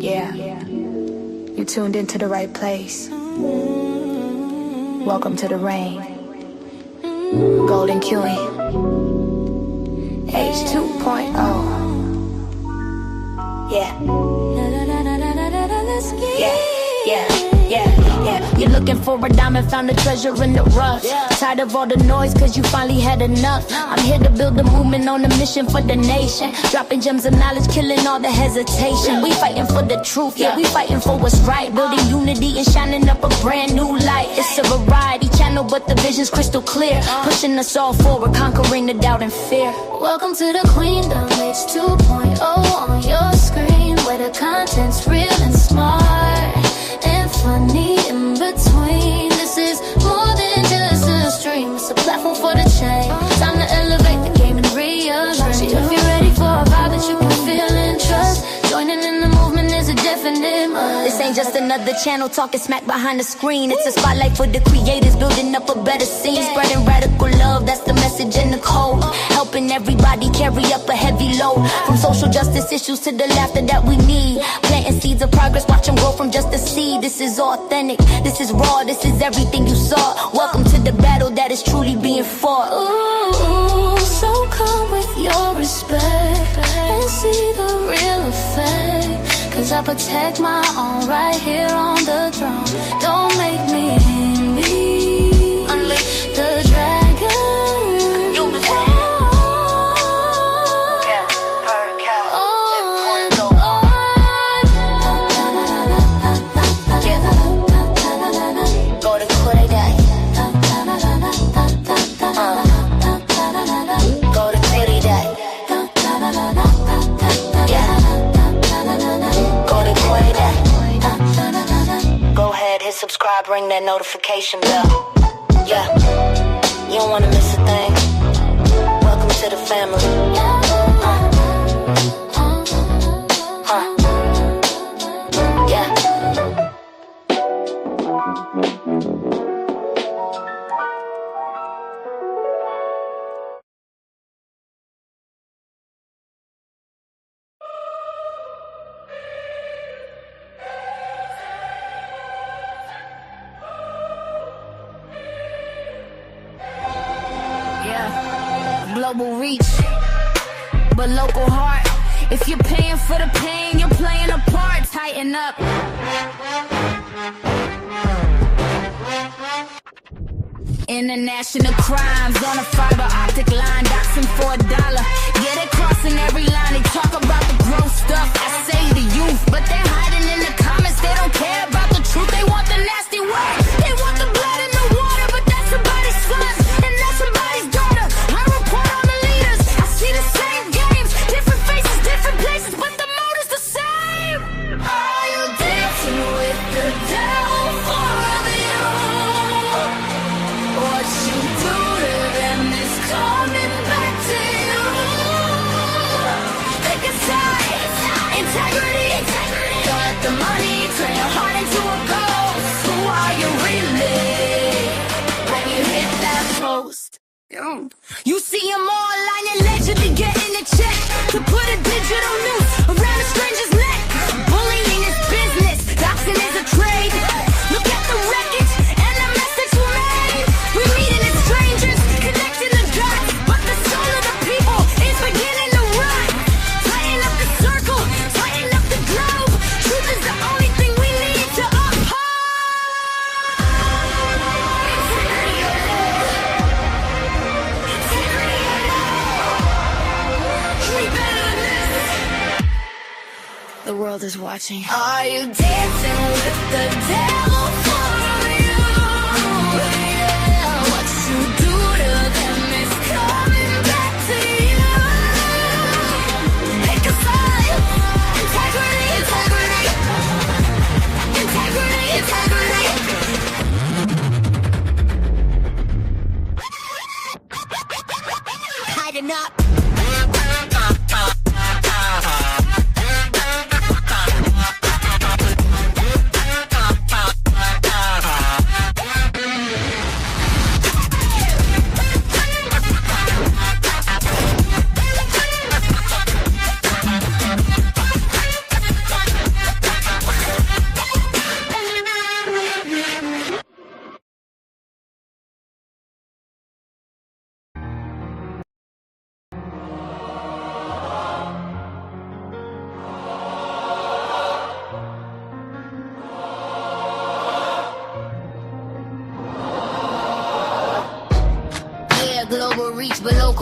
Yeah, you tuned into the right place. Welcome to the rain. Golden Queuing. H2.0. Yeah. Yeah. You're looking for a diamond, found a treasure in the rough. Tired of all the noise, cause you finally had enough. I'm here to build a movement on a mission for the nation. Dropping gems of knowledge, killing all the hesitation. We fighting for the truth, yeah, we fighting for what's right. Building unity and shining up a brand new light. It's a variety channel, but the vision's crystal clear. Pushing us all forward, conquering the doubt and fear. Welcome to the Queendom, H2.0 on your screen, where the content's real and smart and funny in between. This is more than just a stream, it's a platform for the change. Time to elevate the game and rearrange. If you're ready for a vibe that you can feel and trust, joining in the movement is a definite must. This ain't just another channel talking smack behind the screen. It's a spotlight for the creators, building up a better scene. Spreading radical love, that's the message and the code. Helping everybody carry up a heavy load. From social justice issues to the laughter that we need. Planting seeds of progress, watch them grow from just a seed. This is authentic, this is raw, this is everything you saw. Welcome to the battle that is truly being fought. Ooh, so come with your respect and see the real effect. Cause I protect my own right here on the throne. Don't make me envy. Unleash the dragon. Subscribe, ring that notification bell. Yeah, you don't wanna miss a thing. Welcome to the family. Yeah. Global reach, but local heart. If you're paying for the pain, you're playing a part. Tighten up. International crimes on a fiber optic line, doxxing for $1. Yeah, they're crossing every line. They talk about the gross stuff. I say the youth, but they're hiding in the comments. They don't care about the truth. They want the nasty word. They want the blood in the water, but that's somebody's son and that's somebody's daughter. I report on the leaders. I see the same games, different faces, different places, but the motive's the same. Are you dancing with the devil for you? What you do to them is coming back to you. Pick a side, integrity. Don't let the money turn your heart into a ghost. Who are you really when you hit that post? You see them all online, allegedly getting a check to put a digital noose around a stranger's neck. Bullying is business, doxing is a trade. Look at the wreckage and the message we made. We're meeting as strangers, connecting the dots, but the soul of the people is beginning to rot. Tighten up the circle, tighten up the globe. Truth is the only thing we need to uphold. The world is watching. Are you dancing with the devil for you? Yeah, what you do to them is coming back to you. Pick a side. Integrity, integrity. Integrity, integrity. Tighten up.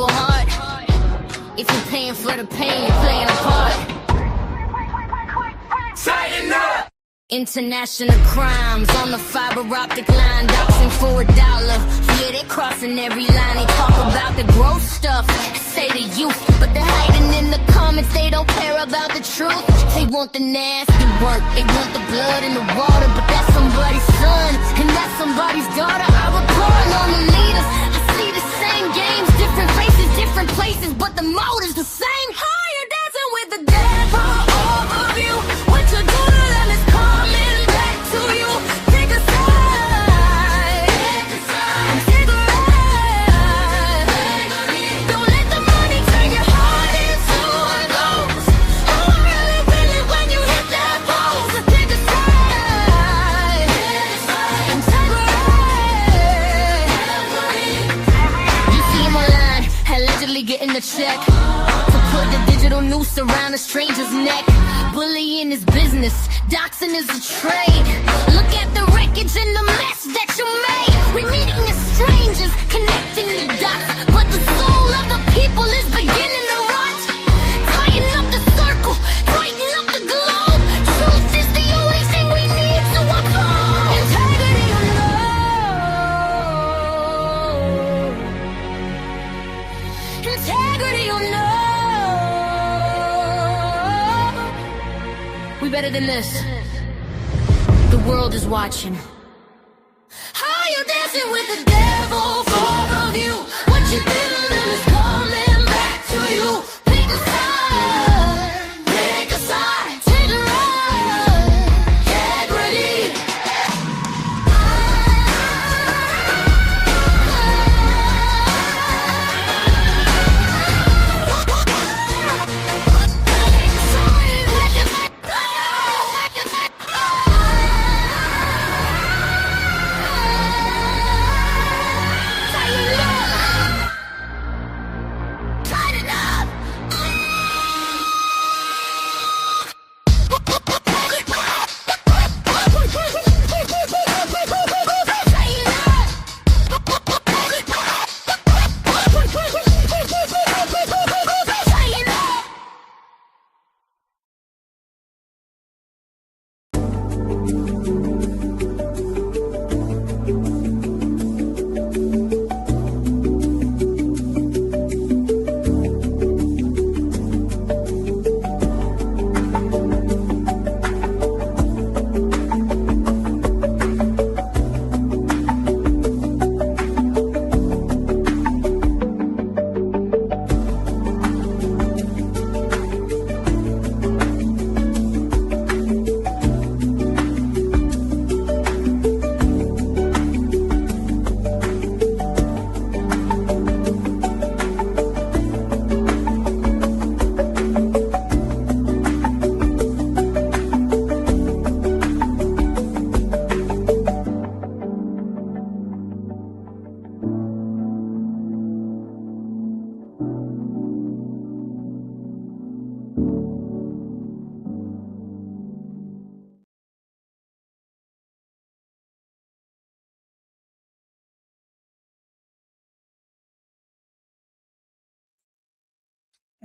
go hard. If you're paying for the pain, you're playing a part. Tighten up! International crimes on the fiber optic line, doxing for $1. Yeah, they crossing every line. They talk about the gross stuff, say the youth, but they're hiding in the comments. They don't care about the truth. They want the nasty work, they want the blood in the water, but that's somebody's son and that's somebody's daughter. I report on the leaders. I see the same games, different faces, different places, but the motive's the same. How you dancing with the devil over you? What you do to them is coming back to you. Take a side, take a ride. Don't let the money turn your heart into a ghost. Who really feeling when you hit that pose? Take a side, take a ride. You see him online, allegedly getting a check to put the digital noose around a stranger's neck. Bullying is business, doxing is a trade. Look at the wreckage and the mess that you made. We're meeting as strangers, connecting the dots, but the soul of the people is beginning to rot. Tighten up the circle, tighten up the globe. Truth is the only thing we need to uphold. Integrity or no. Integrity or no. We better than this. The world is watching. How you dancing with the devil for the view? What you did to them is coming back to you. Pick a side, take a side, take a ride. Get ready. Tighten up.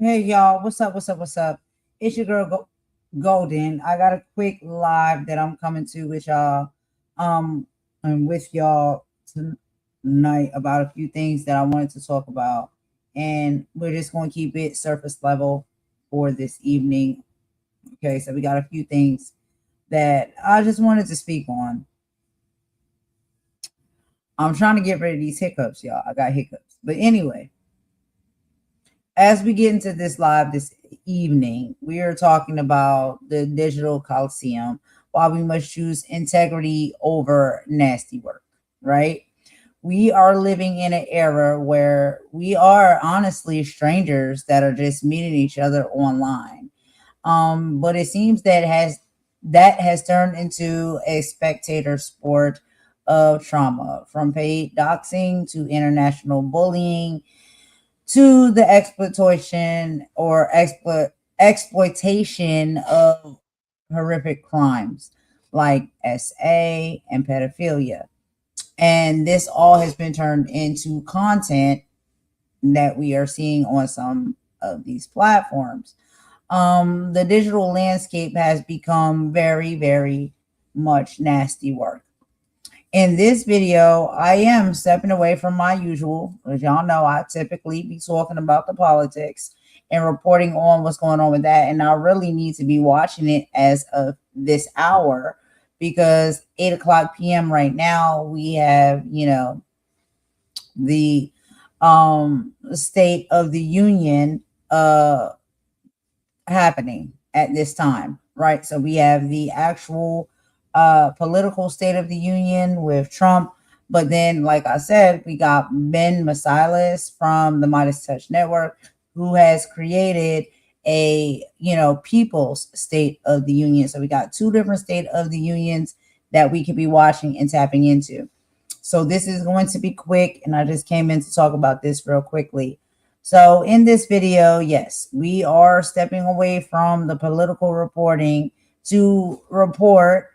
Hey y'all, what's up? What's up? What's up? It's your girl Golden. I got a quick live that I'm coming to with y'all, and with y'all tonight about a few things that I wanted to talk about, and we're just going to keep it surface level for this evening. Okay, so we got a few things that I just wanted to speak on. I'm trying to get rid of these hiccups, y'all. I got hiccups, but anyway. As we get into this live this evening, we are talking about the digital coliseum, why we must choose integrity over nasty work, right? We are living in an era where we are honestly strangers that are just meeting each other online. But it seems that has turned into a spectator sport of trauma, from paid doxing to international bullying to the exploitation or exploitation of horrific crimes like SA and pedophilia. And this all has been turned into content that we are seeing on some of these platforms. The digital landscape has become very, very much nasty work. In this video, I am stepping away from my usual. As y'all know, I typically be talking about the politics and reporting on what's going on with that. And I really need to be watching it as of this hour, because 8 o'clock p.m. right now, we have, the State of the Union happening at this time, right? So we have the actual political State of the Union with Trump, but then, like I said, we got Ben Masilis from the Midas Touch Network, who has created a people's State of the Union. So we got two different State of the Unions that we could be watching and tapping into. So this is going to be quick, and I just came in to talk about this real quickly. So in this video, yes, we are stepping away from the political reporting to report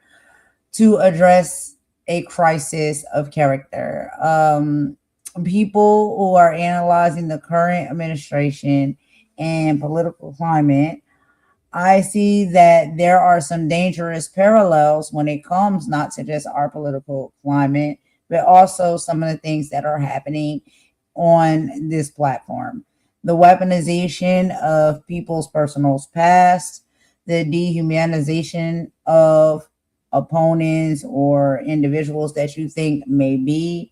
to address a crisis of character. People who are analyzing the current administration and political climate, I see that there are some dangerous parallels when it comes not to just our political climate, but also some of the things that are happening on this platform. The weaponization of people's personal past, the dehumanization of opponents or individuals that you think may be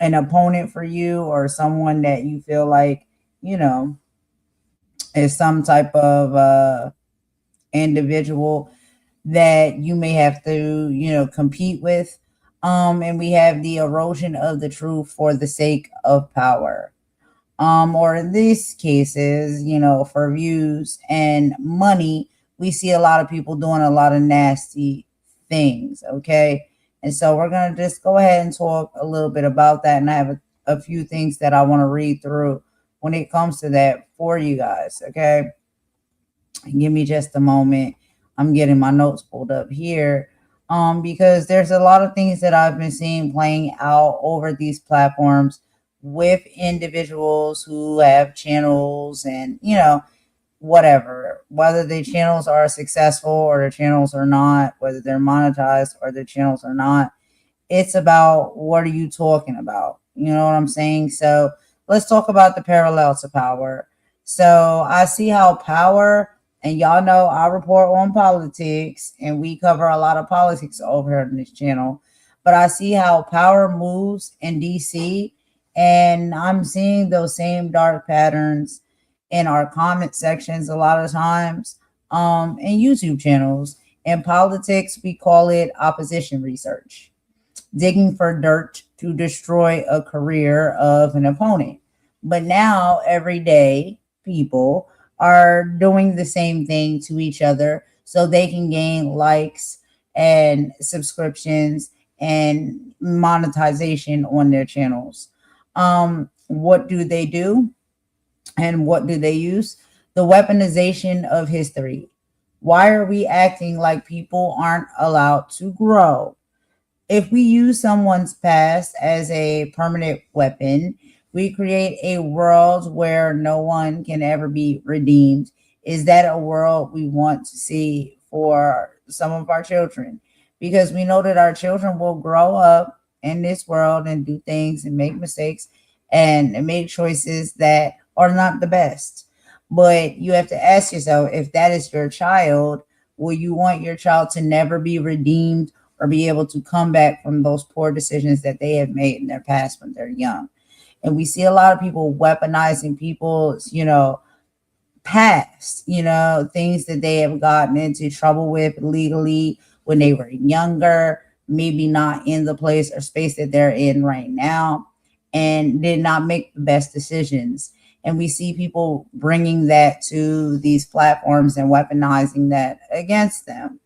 an opponent for you, or someone that you feel like, is some type of individual that you may have to, compete with. And we have the erosion of the truth for the sake of power. Or in these cases, for views and money, we see a lot of people doing a lot of nasty things. Okay. And so we're going to just go ahead and talk a little bit about that. And I have a few things that I want to read through when it comes to that for you guys. Okay. Give me just a moment. I'm getting my notes pulled up here. Because there's a lot of things that I've been seeing playing out over these platforms with individuals who have channels and, whatever, whether the channels are successful or the channels are not, whether they're monetized or the channels are not. It's about, what are you talking about? You know what I'm saying? So let's talk about the parallel to power. So I see how power, and y'all know I report on politics and we cover a lot of politics over here on this channel, but I see how power moves in DC, and I'm seeing those same dark patterns in our comment sections a lot of times, in YouTube channels. In politics, we call it opposition research, digging for dirt to destroy a career of an opponent. But now, everyday people are doing the same thing to each other so they can gain likes and subscriptions and monetization on their channels. What do they do? And what do they use? The weaponization of history. Why are we acting like people aren't allowed to grow? If we use someone's past as a permanent weapon, we create a world where no one can ever be redeemed. Is that a world we want to see for some of our children? Because we know that our children will grow up in this world and do things and make mistakes and make choices that are not the best. But you have to ask yourself, if that is your child, will you want your child to never be redeemed or be able to come back from those poor decisions that they have made in their past when they're young? And we see a lot of people weaponizing people's, past, things that they have gotten into trouble with legally when they were younger, maybe not in the place or space that they're in right now, and did not make the best decisions. And we see people bringing that to these platforms and weaponizing that against them.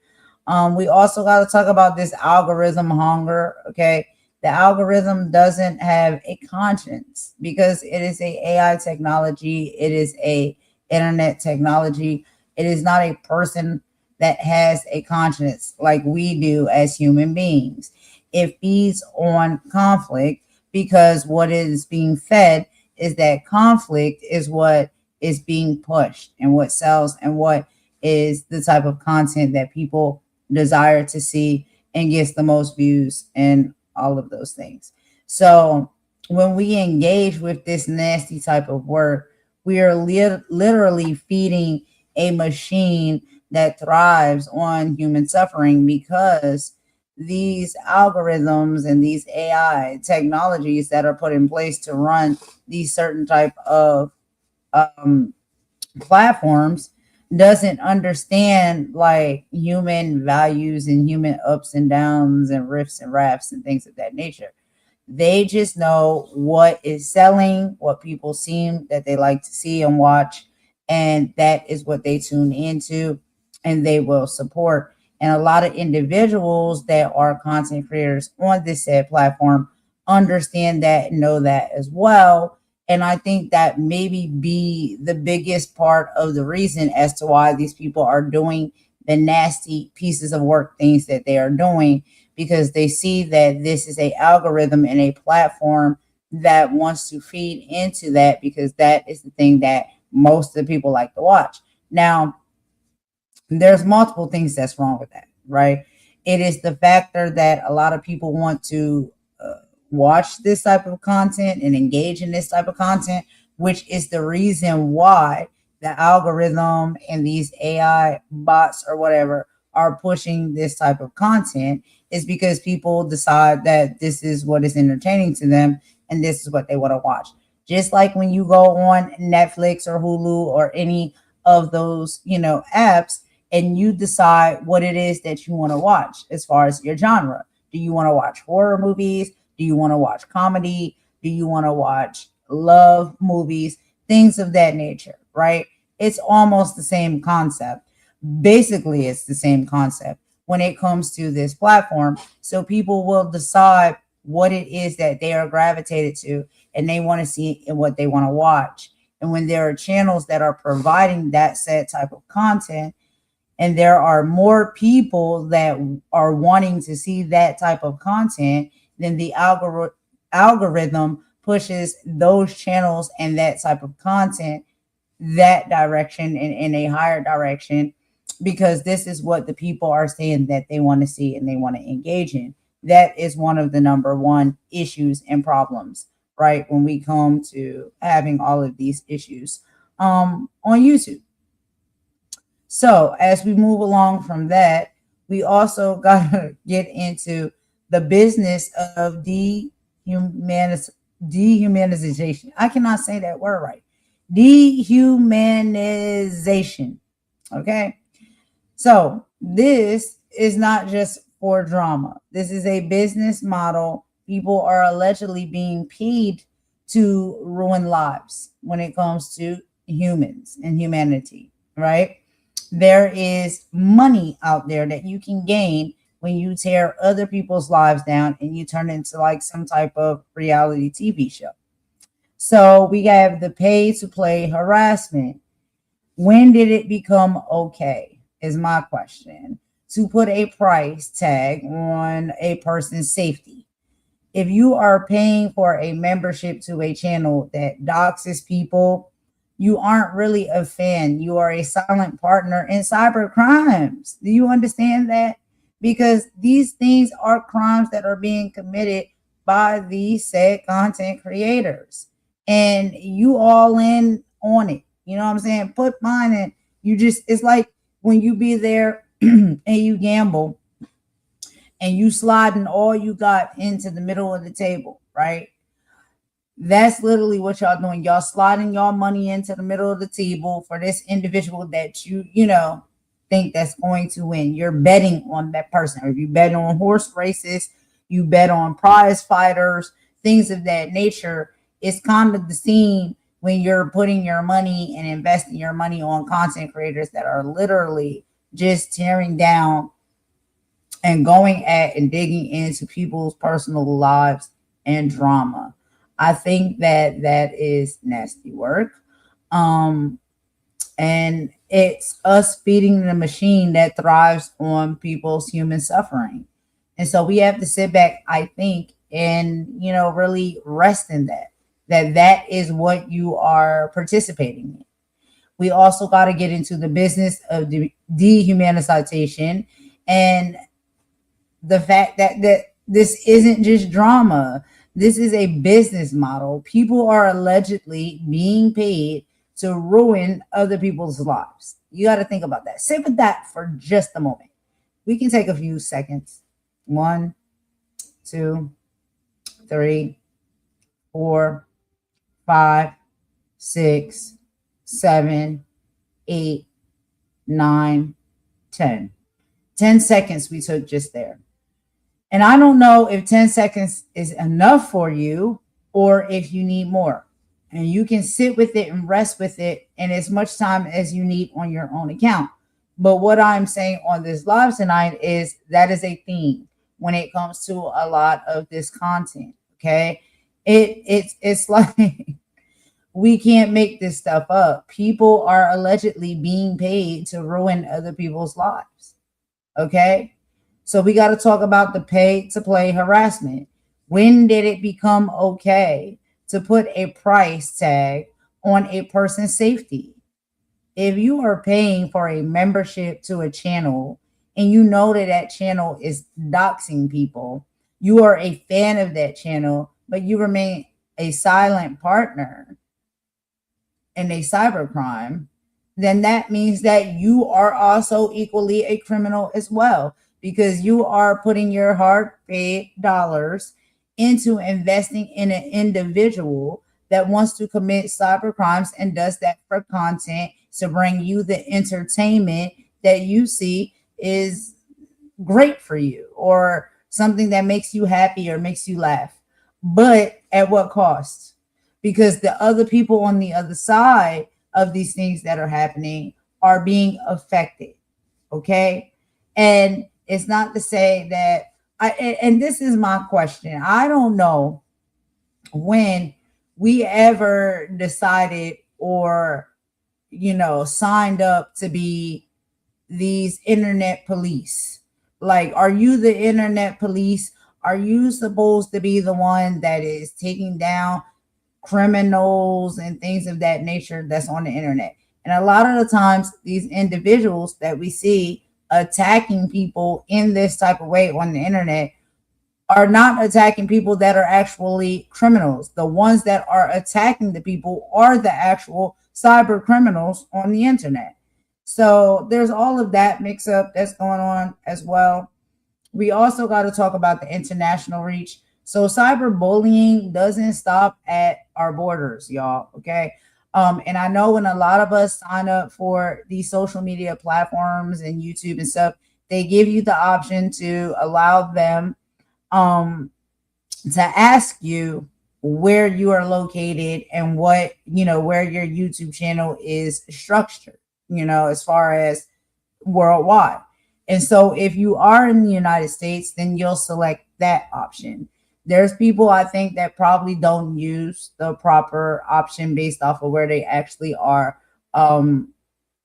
We also got to talk about this algorithm hunger. Okay. The algorithm doesn't have a conscience because it is a AI technology. It is a internet technology. It is not a person that has a conscience like we do as human beings. It feeds on conflict because what is being fed is that conflict is what is being pushed and what sells and what is the type of content that people desire to see and gets the most views and all of those things. So when we engage with this nasty type of work, we are literally feeding a machine that thrives on human suffering, because these algorithms and these AI technologies that are put in place to run these certain type of platforms doesn't understand like human values and human ups and downs and riffs and rafts and things of that nature. They just know what is selling, what people seem that they like to see and watch, and that is what they tune into and they will support. And a lot of individuals that are content creators on this said platform understand that and know that as well. And I think that maybe be the biggest part of the reason as to why these people are doing the nasty pieces of work things that they are doing, because they see that this is a algorithm and a platform that wants to feed into that, because that is the thing that most of the people like to watch. Now, there's multiple things that's wrong with that, right? It is the factor that a lot of people want to watch this type of content and engage in this type of content, which is the reason why the algorithm and these AI bots or whatever are pushing this type of content, is because people decide that this is what is entertaining to them and this is what they want to watch. Just like when you go on Netflix or Hulu or any of those, apps, and you decide what it is that you want to watch as far as your genre. Do you want to watch horror movies? Do you want to watch comedy? Do you want to watch love movies? Things of that nature, right? It's almost the same concept. Basically, it's the same concept when it comes to this platform. So people will decide what it is that they are gravitated to and they want to see and what they want to watch. And when there are channels that are providing that said type of content, and there are more people that are wanting to see that type of content, then the algorithm pushes those channels and that type of content that direction and in a higher direction, because this is what the people are saying that they want to see and they want to engage in. That is one of the number one issues and problems, right, when we come to having all of these issues on YouTube. So as we move along from that, we also got to get into the business of dehumanization. I cannot say that word right. Dehumanization. Okay. So this is not just for drama. This is a business model. People are allegedly being paid to ruin lives when it comes to humans and humanity, right? There is money out there that you can gain when you tear other people's lives down and you turn into like some type of reality TV show. So we have the pay to play harassment. When did it become okay, is my question, to put a price tag on a person's safety? If you are paying for a membership to a channel that doxes people, you aren't really a fan. You are a silent partner in cyber crimes. Do you understand that? Because these things are crimes that are being committed by these said content creators. And you all in on it. You know what I'm saying? Put mine in. It's like when you be there and you gamble and you sliding all you got into the middle of the table, right? That's literally what y'all doing. Y'all sliding y'all money into the middle of the table for this individual that you think that's going to win. You're betting on that person. Or if you bet on horse races, you bet on prize fighters, things of that nature. It's kind of the scene when you're putting your money and investing your money on content creators that are literally just tearing down and going at and digging into people's personal lives and drama. I think that is nasty work. And it's us feeding the machine that thrives on people's human suffering. And so we have to sit back, I think, and really rest in that. that is what you are participating in. We also got to get into the business of dehumanization and the fact that this isn't just drama. This is a business model. People are allegedly being paid to ruin other people's lives. You got to think about that. Sit with that for just a moment. We can take a few seconds. 1, 2, 3, 4, 5, 6, 7, 8, 9, 10. 10 seconds we took just there. And I don't know if 10 seconds is enough for you or if you need more. And you can sit with it and rest with it in as much time as you need on your own account. But what I'm saying on this live tonight is that is a theme when it comes to a lot of this content. Okay. It's like we can't make this stuff up. People are allegedly being paid to ruin other people's lives. Okay. So we got to talk about the pay to play harassment. When did it become okay to put a price tag on a person's safety? If you are paying for a membership to a channel and you know that channel is doxing people, you are a fan of that channel, but you remain a silent partner in a cybercrime, then that means that you are also equally a criminal as well, because you are putting your hard-paid dollars into investing in an individual that wants to commit cyber crimes and does that for content to bring you the entertainment that you see is great for you or something that makes you happy or makes you laugh. But at what cost? Because the other people on the other side of these things that are happening are being affected. Okay. And it's not to say that and this is my question. I don't know when we ever decided or, signed up to be these internet police. Like, are you the internet police? Are you supposed to be the one that is taking down criminals and things of that nature that's on the internet? And a lot of the times, these individuals that we see attacking people in this type of way on the internet are not attacking people that are actually criminals. The ones that are attacking the people are the actual cyber criminals on the internet. So there's all of that mix up that's going on as well. We also got to talk about the international reach. So cyberbullying doesn't stop at our borders, y'all. Okay. And I know when a lot of us sign up for these social media platforms and YouTube and stuff, they give you the option to allow them to ask you where you are located and what, where your YouTube channel is structured, as far as worldwide. And so if you are in the United States, then you'll select that option. There's people I think that probably don't use the proper option based off of where they actually are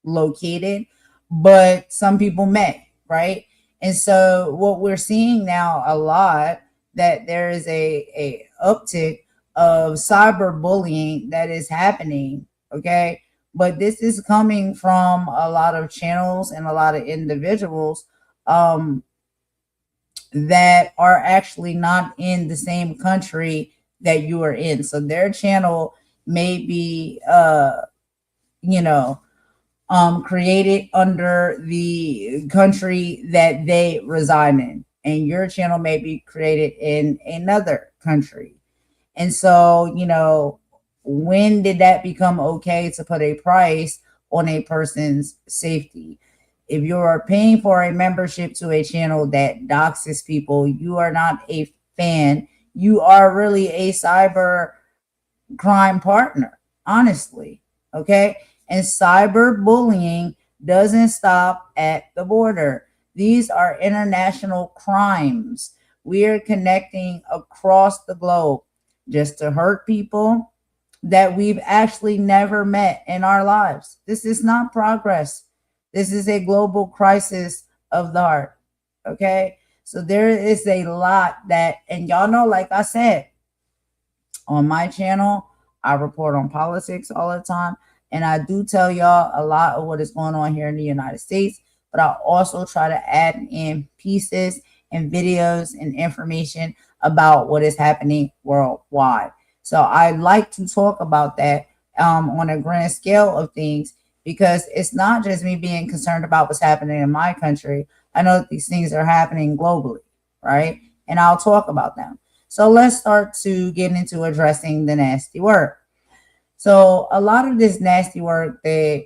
located, but some people may, right? And so what we're seeing now a lot, that there is a uptick of cyberbullying that is happening, okay? But this is coming from a lot of channels and a lot of individuals that are actually not in the same country that you are in. So their channel may be, created under the country that they reside in, and your channel may be created in another country. And so, when did that become okay to put a price on a person's safety? If you are paying for a membership to a channel that doxes people, you are not a fan. You are really a cyber crime partner, honestly. Okay. And cyberbullying doesn't stop at the border. These are international crimes. We are connecting across the globe just to hurt people that we've actually never met in our lives. This is not progress. This is a global crisis of the heart. Okay. So there is a lot that, and y'all know, like I said, on my channel, I report on politics all the time. And I do tell y'all a lot of what is going on here in the United States, but I also try to add in pieces and videos and information about what is happening worldwide. So I like to talk about that on a grand scale of things, because it's not just me being concerned about what's happening in my country. I know that these things are happening globally, right? And I'll talk about them. So let's start to get into addressing the nasty work. So a lot of this nasty work that,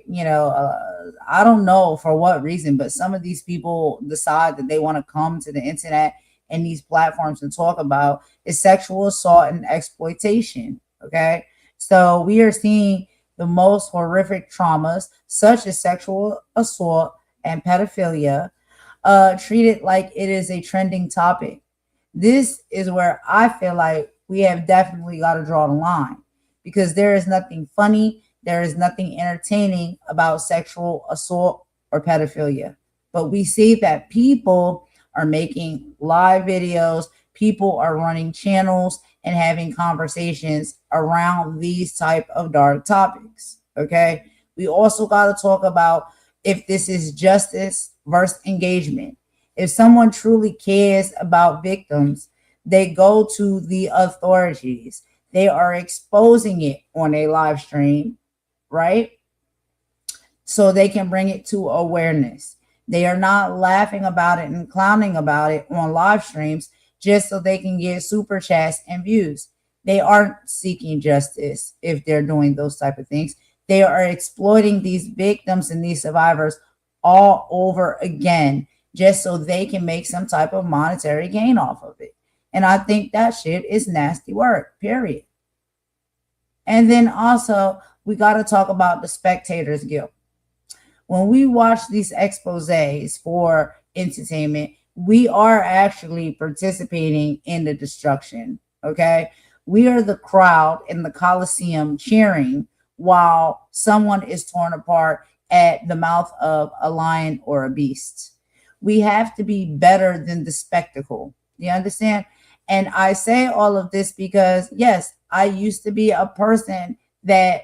I don't know for what reason, but some of these people decide that they want to come to the internet and these platforms and talk about is sexual assault and exploitation. Okay. So we are seeing the most horrific traumas, such as sexual assault and pedophilia, treated like it is a trending topic. This is where I feel like we have definitely got to draw the line, because there is nothing funny, there is nothing entertaining about sexual assault or pedophilia. But we see that people are making live videos, people are running channels and having conversations around these type of dark topics. Okay. We also got to talk about if this is justice versus engagement. If someone truly cares about victims, they go to the authorities. They are exposing it on a live stream, right? So they can bring it to awareness. They are not laughing about it and clowning about it on live streams just so they can get super chats and views. They aren't seeking justice if they're doing those type of things. They are exploiting these victims and these survivors all over again, just so they can make some type of monetary gain off of it. And I think that shit is nasty work, period. And then also, we got to talk about the spectators' guilt. When we watch these exposés for entertainment, we are actually participating in the destruction, okay? We are the crowd in the coliseum cheering while someone is torn apart at the mouth of a lion or a beast. We have to be better than the spectacle. You understand? And I say all of this because, yes, I used to be a person that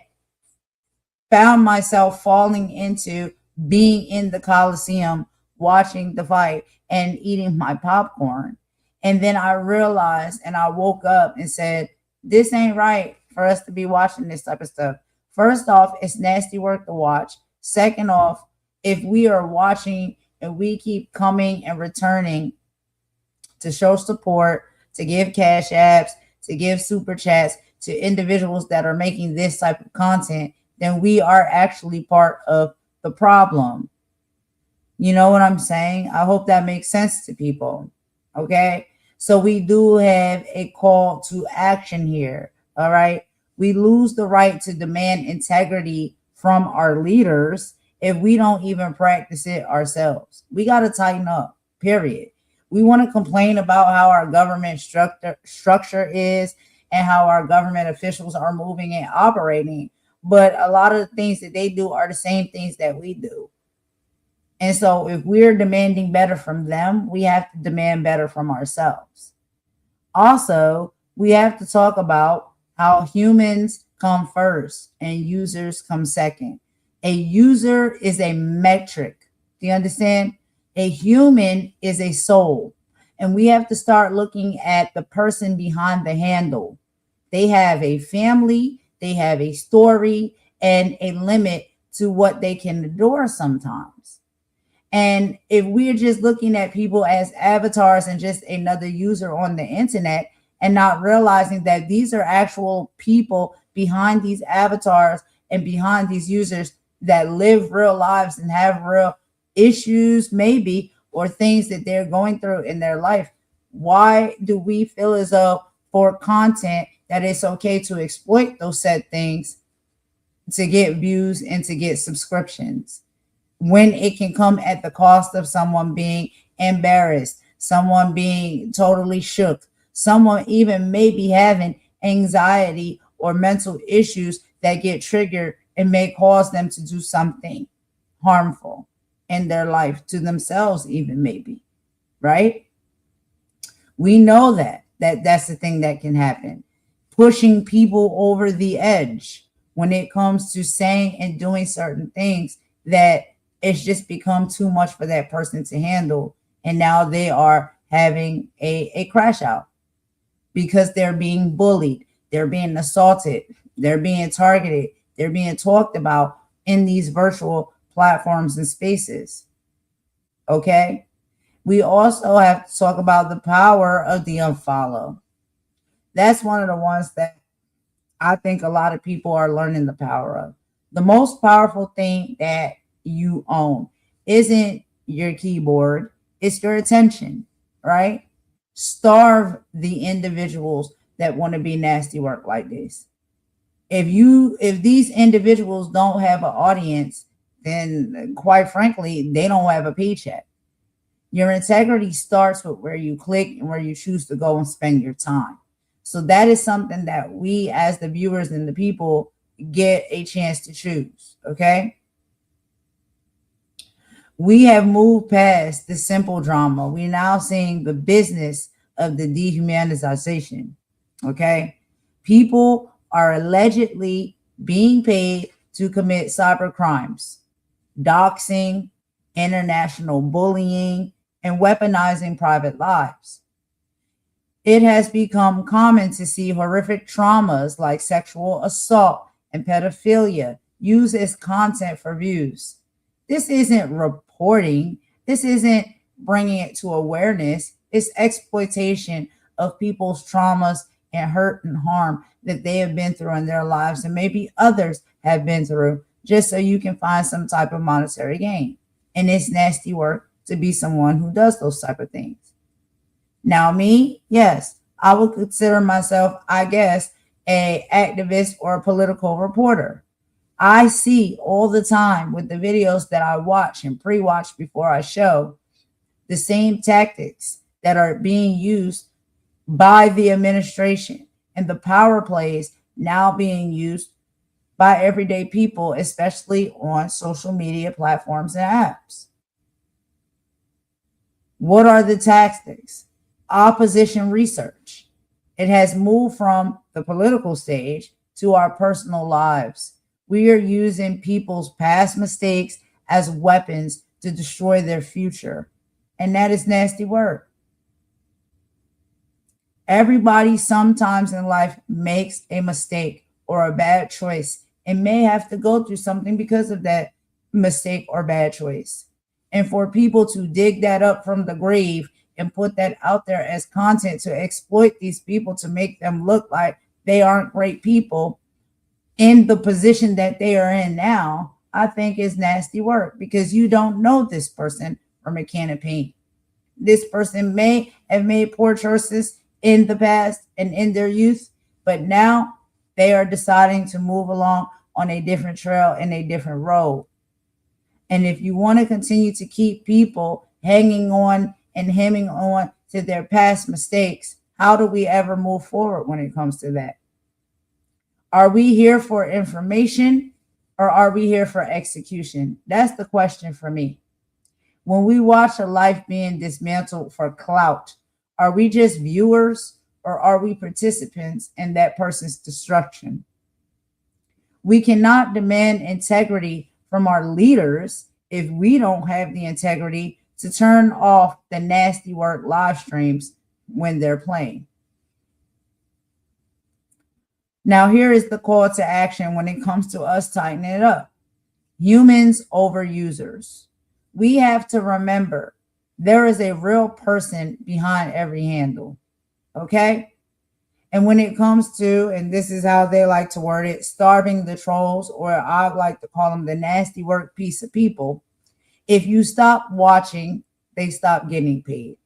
found myself falling into being in the Coliseum, watching the fight and eating my popcorn. And then I realized and I woke up and said, this ain't right for us to be watching this type of stuff. First off, it's nasty work to watch. Second off, if we are watching and we keep coming and returning to show support, to give cash apps, to give super chats to individuals that are making this type of content, then we are actually part of the problem. You know what I'm saying? I hope that makes sense to people. Okay. So we do have a call to action here. All right. We lose the right to demand integrity from our leaders if we don't even practice it ourselves. We got to tighten up, period. We want to complain about how our government structure is and how our government officials are moving and operating. But a lot of the things that they do are the same things that we do. And so if we're demanding better from them, we have to demand better from ourselves. Also, we have to talk about how humans come first and users come second. A user is a metric. Do you understand? A human is a soul. And we have to start looking at the person behind the handle. They have a family, they have a story, and a limit to what they can endure sometimes. And if we're just looking at people as avatars and just another user on the internet and not realizing that these are actual people behind these avatars and behind these users that live real lives and have real issues, maybe, or things that they're going through in their life, why do we feel as though for content that it's okay to exploit those said things to get views and to get subscriptions, when it can come at the cost of someone being embarrassed, someone being totally shook, someone even maybe having anxiety or mental issues that get triggered and may cause them to do something harmful in their life, to themselves even, maybe, right? We know that that's the thing that can happen. pushing people over the edge when it comes to saying and doing certain things that it's just become too much for that person to handle. And now they are having a crash out because they're being bullied, they're being assaulted, they're being targeted, they're being talked about in these virtual platforms and spaces. Okay? We also have to talk about the power of the unfollow. That's one of the ones that I think a lot of people are learning the power of. The most powerful thing that you own isn't your keyboard, it's your attention, right? Starve the individuals that want to be nasty work like this. If these individuals don't have an audience, then quite frankly, they don't have a paycheck. Your integrity starts with where you click and where you choose to go and spend your time. So that is something that we as the viewers and the people get a chance to choose, okay? We have moved past the simple drama. We're now seeing the business of the dehumanization, okay? People are allegedly being paid to commit cyber crimes, doxing, international bullying, and weaponizing private lives. It has become common to see horrific traumas like sexual assault and pedophilia used as content for views. This isn't reporting. This isn't bringing it to awareness. It's exploitation of people's traumas and hurt and harm that they have been through in their lives and maybe others have been through, just so you can find some type of monetary gain. And it's nasty work to be someone who does those type of things. Now me, yes, I would consider myself, I guess, a activist or a political reporter. I see all the time with the videos that I watch and pre-watch before I show the same tactics that are being used by the administration and the power plays now being used by everyday people, especially on social media platforms and apps. What are the tactics? Opposition research. It has moved from the political stage to our personal lives. We are using people's past mistakes as weapons to destroy their future. And that is nasty work. Everybody sometimes in life makes a mistake or a bad choice and may have to go through something because of that mistake or bad choice. And for people to dig that up from the grave and put that out there as content to exploit these people to make them look like they aren't great people in the position that they are in now, I think is nasty work, because you don't know this person from a can of paint. This person may have made poor choices in the past and in their youth, but now they are deciding to move along on a different trail and a different road. And if you want to continue to keep people hanging on and hemming on to their past mistakes, how do we ever move forward when it comes to that? Are we here for information or are we here for execution? That's the question for me. When we watch a life being dismantled for clout, are we just viewers or are we participants in that person's destruction? We cannot demand integrity from our leaders if we don't have the integrity to turn off the nasty work live streams when they're playing. Now, here is the call to action when it comes to us tightening it up. Humans over users. We have to remember there is a real person behind every handle, okay? And when it comes to, and this is how they like to word it, starving the trolls, or I like to call them the nasty work piece of people, if you stop watching, they stop getting paid.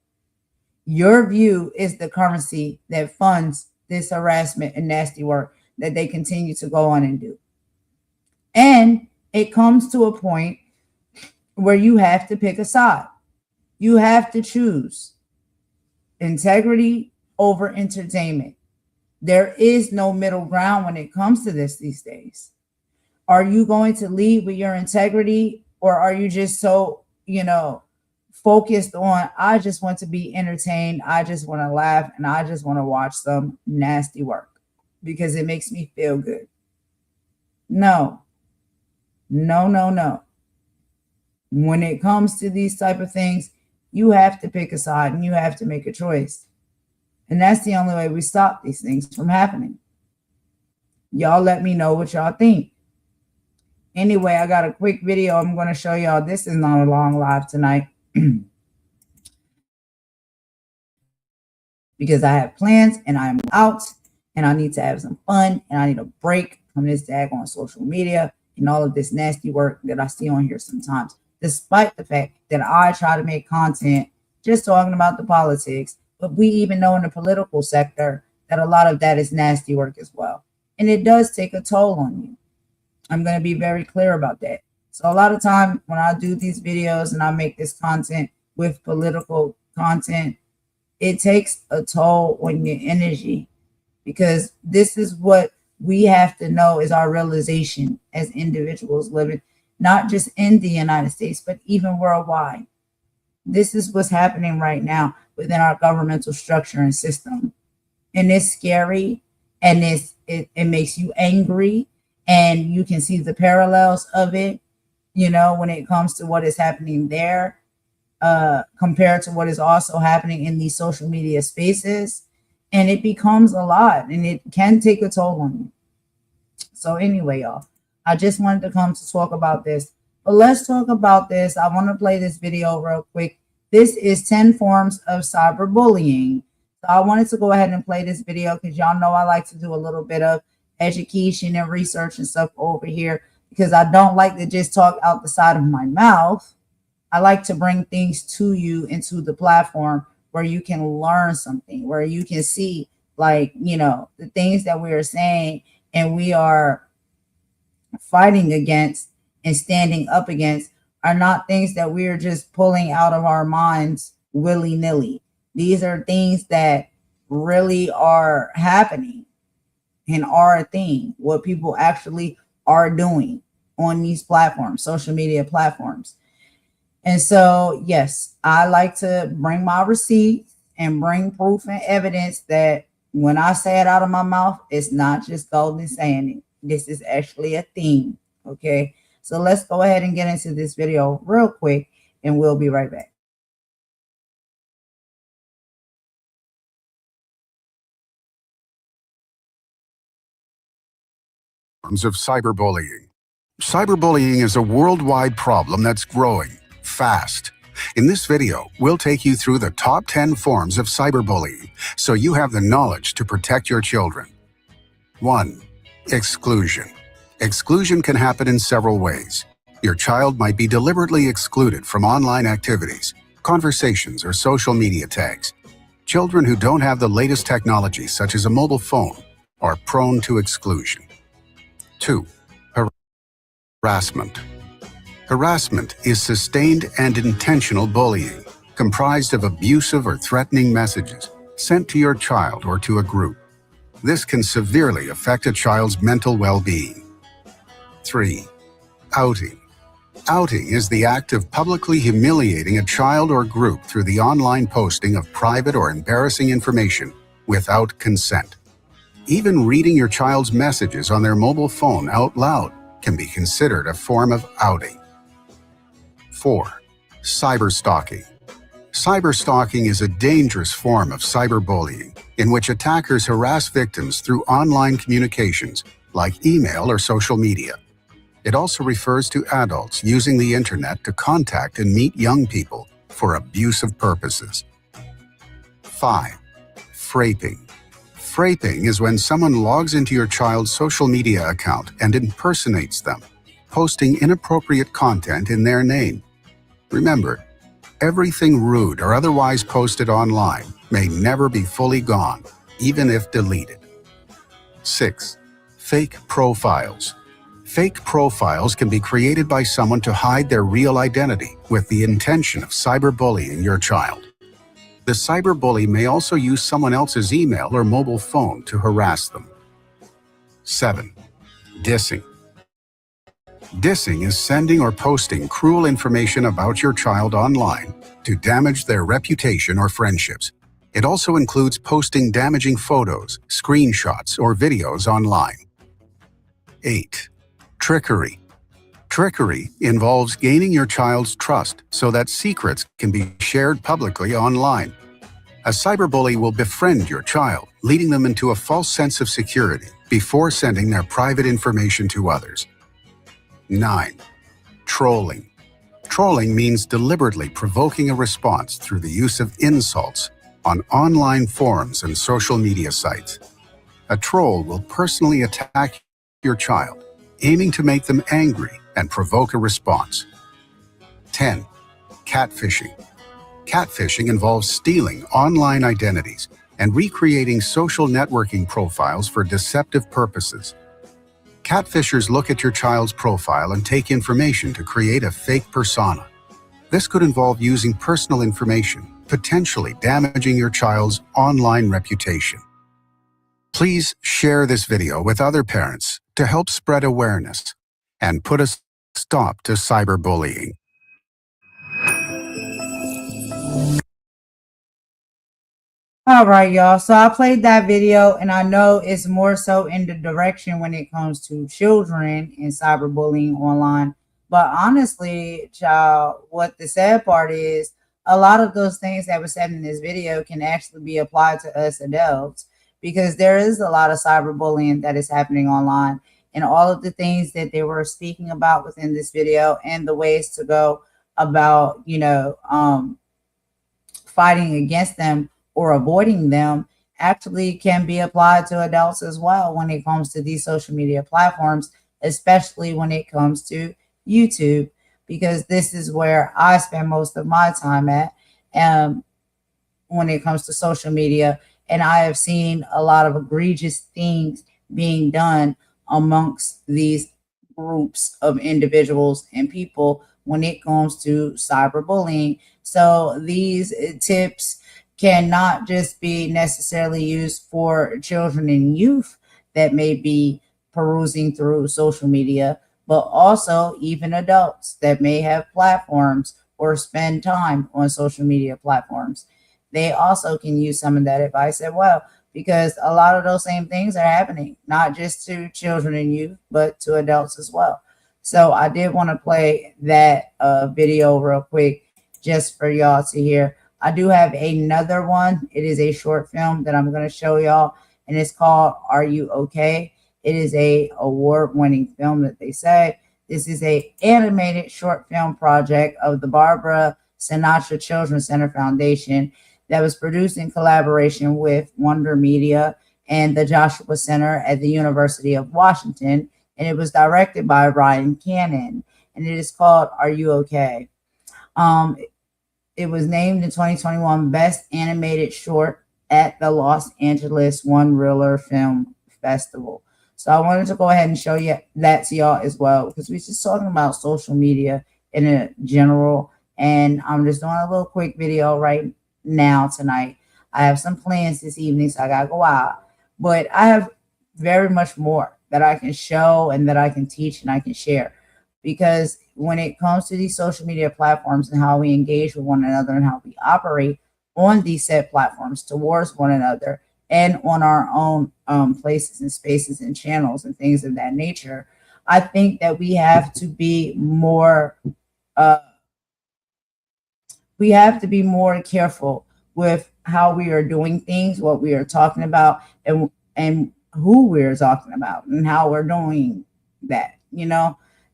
Your view is the currency that funds this harassment and nasty work that they continue to go on and do. And it comes to a point where you have to pick a side. You have to choose integrity over entertainment. There is no middle ground when it comes to this these days. Are you going to lead with your integrity, or are you just so, focused on, I just want to be entertained, I just want to laugh, and I just want to watch some nasty work? because it makes me feel good. No. No, no, no. When it comes to these type of things, you have to pick a side and you have to make a choice. And that's the only way we stop these things from happening. Y'all let me know what y'all think. Anyway, I got a quick video I'm going to show y'all. This is not a long live tonight because I have plans and I'm out and I need to have some fun and I need a break from this daggone social media and all of this nasty work that I see on here sometimes, despite the fact that I try to make content just talking about the politics. But we even know in the political sector that a lot of that is nasty work as well. And it does take a toll on you. I'm going to be very clear about that. So a lot of time when I do these videos and I make this content with political content, it takes a toll on your energy, because this is what we have to know is our realization as individuals living, not just in the United States, but even worldwide. This is what's happening right now within our governmental structure and system. And it's scary, and it makes you angry, and you can see the parallels of it, you know, when it comes to what is happening there, compared to what is also happening in these social media spaces. And it becomes a lot, and it can take a toll on you. So anyway, y'all, I just wanted to come to talk about this. But let's talk about this. I want to play this video real quick. This is 10 forms of cyberbullying. So I wanted to go ahead and play this video because y'all know I like to do a little bit of education and research and stuff over here, because I don't like to just talk out the side of my mouth. I like to bring things to you into the platform where you can learn something, where you can see, like, you know, the things that we are saying and we are fighting against and standing up against are not things that we are just pulling out of our minds willy-nilly. These are things that really are happening and are a thing, what people actually are doing on these platforms, social media platforms. And so, yes, I like to bring my receipts and bring proof and evidence that when I say it out of my mouth, it's not just golden saying it. This is actually a thing, okay? So let's go ahead and get into this video real quick, and we'll be right back. Forms of cyberbullying. Cyberbullying is a worldwide problem that's growing fast. In this video, we'll take you through the top 10 forms of cyberbullying so you have the knowledge to protect your children. 1. Exclusion. Exclusion can happen in several ways. Your child might be deliberately excluded from online activities, conversations, or social media tags. Children who don't have the latest technology, such as a mobile phone, are prone to exclusion. 2. Harassment. Harassment is sustained and intentional bullying, comprised of abusive or threatening messages sent to your child or to a group. This can severely affect a child's mental well-being. 3. Outing. Outing is the act of publicly humiliating a child or group through the online posting of private or embarrassing information without consent. Even reading your child's messages on their mobile phone out loud can be considered a form of outing. 4. Cyberstalking. Cyberstalking is a dangerous form of cyberbullying in which attackers harass victims through online communications like email or social media. It also refers to adults using the internet to contact and meet young people for abusive purposes. 5. Fraping. Fraping is when someone logs into your child's social media account and impersonates them, posting inappropriate content in their name. Remember, everything rude or otherwise posted online may never be fully gone, even if deleted. 6. Fake profiles. Fake profiles can be created by someone to hide their real identity with the intention of cyberbullying your child. The cyberbully may also use someone else's email or mobile phone to harass them. 7. Dissing. Dissing is sending or posting cruel information about your child online to damage their reputation or friendships. It also includes posting damaging photos, screenshots, or videos online. 8. Trickery. Trickery involves gaining your child's trust so that secrets can be shared publicly online. A cyberbully will befriend your child, leading them into a false sense of security before sending their private information to others. 9. Trolling. Trolling means deliberately provoking a response through the use of insults on online forums and social media sites. A troll will personally attack your child, aiming to make them angry and provoke a response. 10. Catfishing. Catfishing involves stealing online identities and recreating social networking profiles for deceptive purposes. Catfishers look at your child's profile and take information to create a fake persona. This could involve using personal information, potentially damaging your child's online reputation. Please share this video with other parents to help spread awareness and put a stop to cyberbullying. All right, y'all. So I played that video, and I know it's more so in the direction when it comes to children and cyberbullying online. But honestly, child, what the sad part is, a lot of those things that were said in this video can actually be applied to us adults, because there is a lot of cyberbullying that is happening online, and all of the things that they were speaking about within this video and the ways to go about, fighting against them or avoiding them actually can be applied to adults as well when it comes to these social media platforms, especially when it comes to YouTube, because this is where I spend most of my time at when it comes to social media. And I have seen a lot of egregious things being done amongst these groups of individuals and people when it comes to cyberbullying. So these tips cannot just be necessarily used for children and youth that may be perusing through social media, but also even adults that may have platforms or spend time on social media platforms. They also can use some of that advice as well, because a lot of those same things are happening, not just to children and youth, but to adults as well. So I did want to play that video real quick just for y'all to hear. I do have another one. It is a short film that I'm going to show y'all, and it's called Are You Okay? It is a award-winning film that they say. This is a animated short film project of the Barbara Sinatra Children's Center Foundation that was produced in collaboration with Wonder Media and the Joshua Center at the University of Washington, and it was directed by Ryan Cannon, and it is called Are You Okay? It was named in 2021 Best Animated Short at the Los Angeles One Reeler Film Festival. So I wanted to go ahead and show you that to y'all as well, because we're just talking about social media in a general, and I'm just doing a little quick video right now tonight. I have some plans this evening, so I gotta go out, but I have very much more that I can show and that I can teach and I can share. Because when it comes to these social media platforms and how we engage with one another and how we operate on these said platforms towards one another and on our own places and spaces and channels and things of that nature, I think that we have to be more careful with how we are doing things, what we are talking about, and who we're talking about and how we're doing that.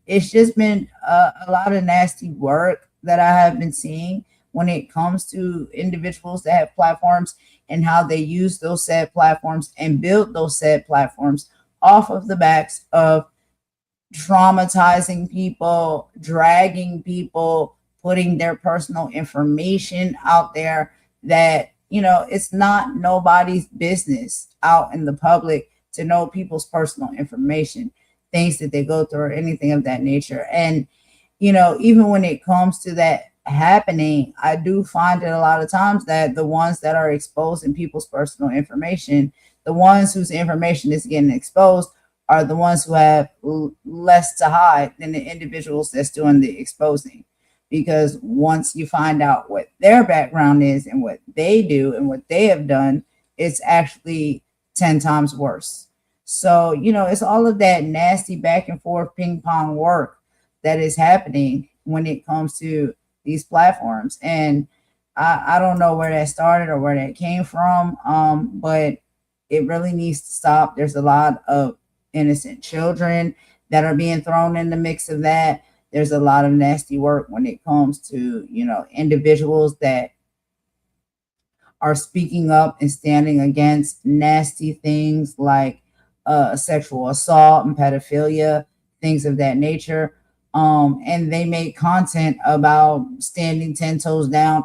It's just been a lot of nasty work that I have been seeing when it comes to individuals that have platforms and how they use those said platforms and build those said platforms off of the backs of traumatizing people, dragging people, putting their personal information out there that, it's not nobody's business out in the public to know people's personal information, things that they go through or anything of that nature. And, even when it comes to that happening, I do find it a lot of times that the ones that are exposing people's personal information, the ones whose information is getting exposed, are the ones who have less to hide than the individuals that's doing the exposing. because once you find out what their background is and what they do and what they have done, it's actually 10 times worse. So, you know, it's all of that nasty back and forth ping pong work that is happening when it comes to these platforms. And I don't know where that started or where that came from, but it really needs to stop. There's a lot of innocent children that are being thrown in the mix of that. There's a lot of nasty work when it comes to, you know, individuals that are speaking up and standing against nasty things like sexual assault and pedophilia, things of that nature. And they make content about standing 10 toes down,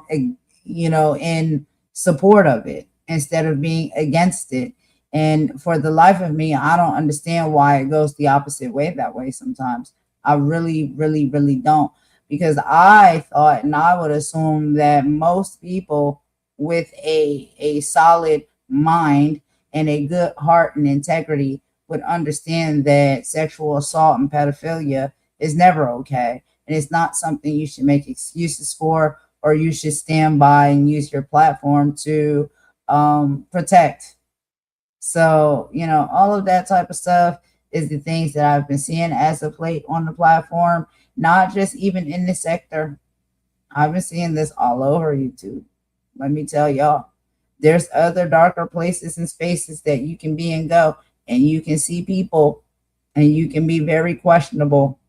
you know, in support of it instead of being against it. And for the life of me, I don't understand why it goes the opposite way that way sometimes. I really, really, really don't. Because I thought and I would assume that most people with a solid mind and a good heart and integrity would understand that sexual assault and pedophilia is never okay. And it's not something you should make excuses for, or you should stand by and use your platform to protect. So, you know, all of that type of stuff is the things that I've been seeing as of late on the platform, not just even in this sector. I've been seeing this all over YouTube. Let me tell y'all, there's other darker places and spaces that you can be and go, and you can see people, and you can be very questionable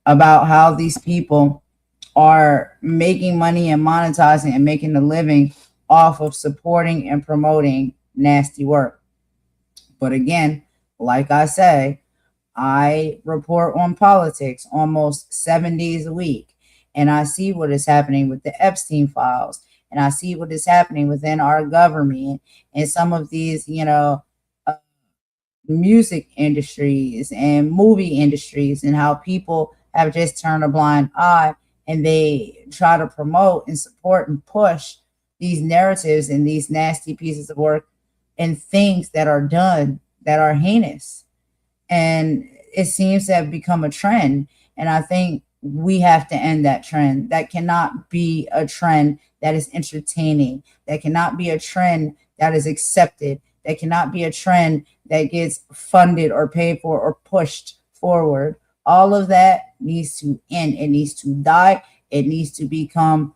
about how these people are making money and monetizing and making a living off of supporting and promoting nasty work. But again, like I say, I report on politics almost 7 days a week, and I see what is happening with the Epstein files, and I see what is happening within our government and some of these, you know, music industries and movie industries, and how people have just turned a blind eye and they try to promote and support and push these narratives and these nasty pieces of work and things that are done that are heinous. And it seems to have become a trend. And I think we have to end that trend. That cannot be a trend that is entertaining. That cannot be a trend that is accepted. That cannot be a trend that gets funded or paid for or pushed forward. All of that needs to end. It needs to die. It needs to become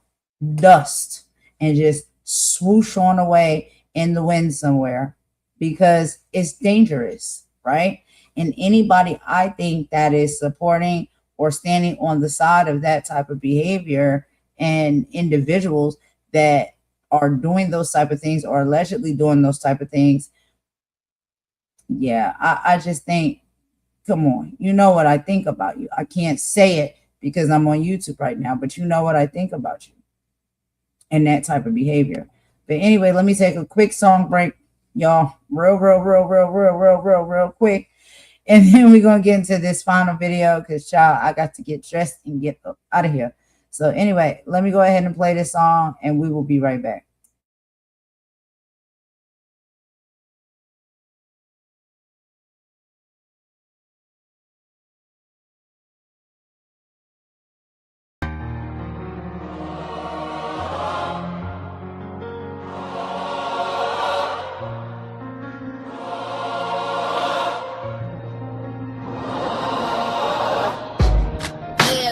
dust and just swoosh on away in the wind somewhere, because it's dangerous, right? And anybody, I think, that is supporting or standing on the side of that type of behavior and individuals that are doing those type of things or allegedly doing those type of things, yeah, I just think, come on, you know what I think about you. I can't say it because I'm on YouTube right now, but you know what I think about you and that type of behavior. But anyway, let me take a quick song break, y'all. Real quick. And then we're going to get into this final video because, child, I got to get dressed and get out of here. So anyway, let me go ahead and play this song and we will be right back.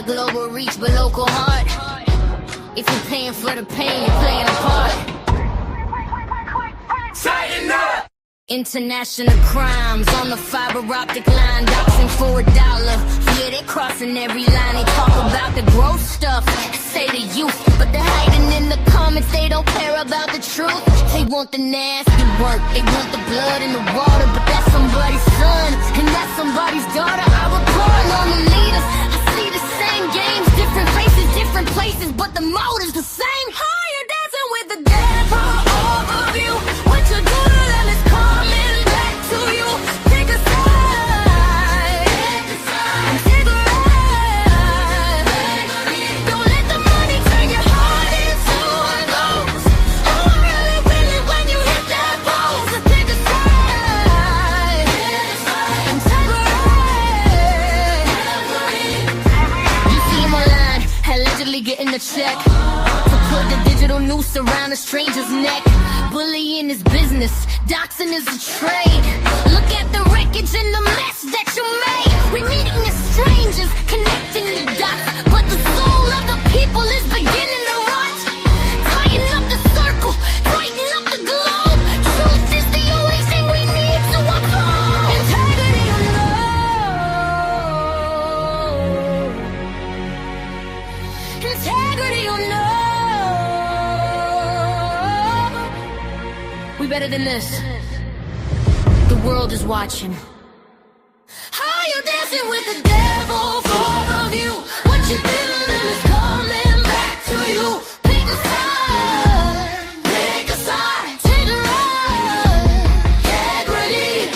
Global reach, but local heart. If you're paying for the pain, you're playing a part. Tighten up! International crimes on the fiber optic line, doxing for $1. Yeah, they crossing every line. They talk about the gross stuff, say the youth, but they're hiding in the comments. They don't care about the truth. They want the nasty work, they want the blood in the water, but that's somebody's son and that's somebody's daughter. I report on the leaders. Same games, different faces, different places, but the motive's the same. Higher dancing with the devil over you. What you do to them is coming back to you. Take a side, take a ride. Don't let the money turn your heart into a ghost. Oh, I'm really feeling when you hit that pose. So take a side, and take a ride. getting a check to put the digital noose around a stranger's neck. Bullying is business, doxing is a trade. Look at the wreckage and the mess that you made. We're meeting as strangers, connecting the dots, but the soul of the people is beginning to rot. Tying up the circle, tighten up the globe. Truth is the only thing we need to uphold. Integrity or no. Integrity or no. We better than this. The world is watching. How you dancing with the devil for the view? What you building is coming back to you. Pick a side, take a ride. Integrity.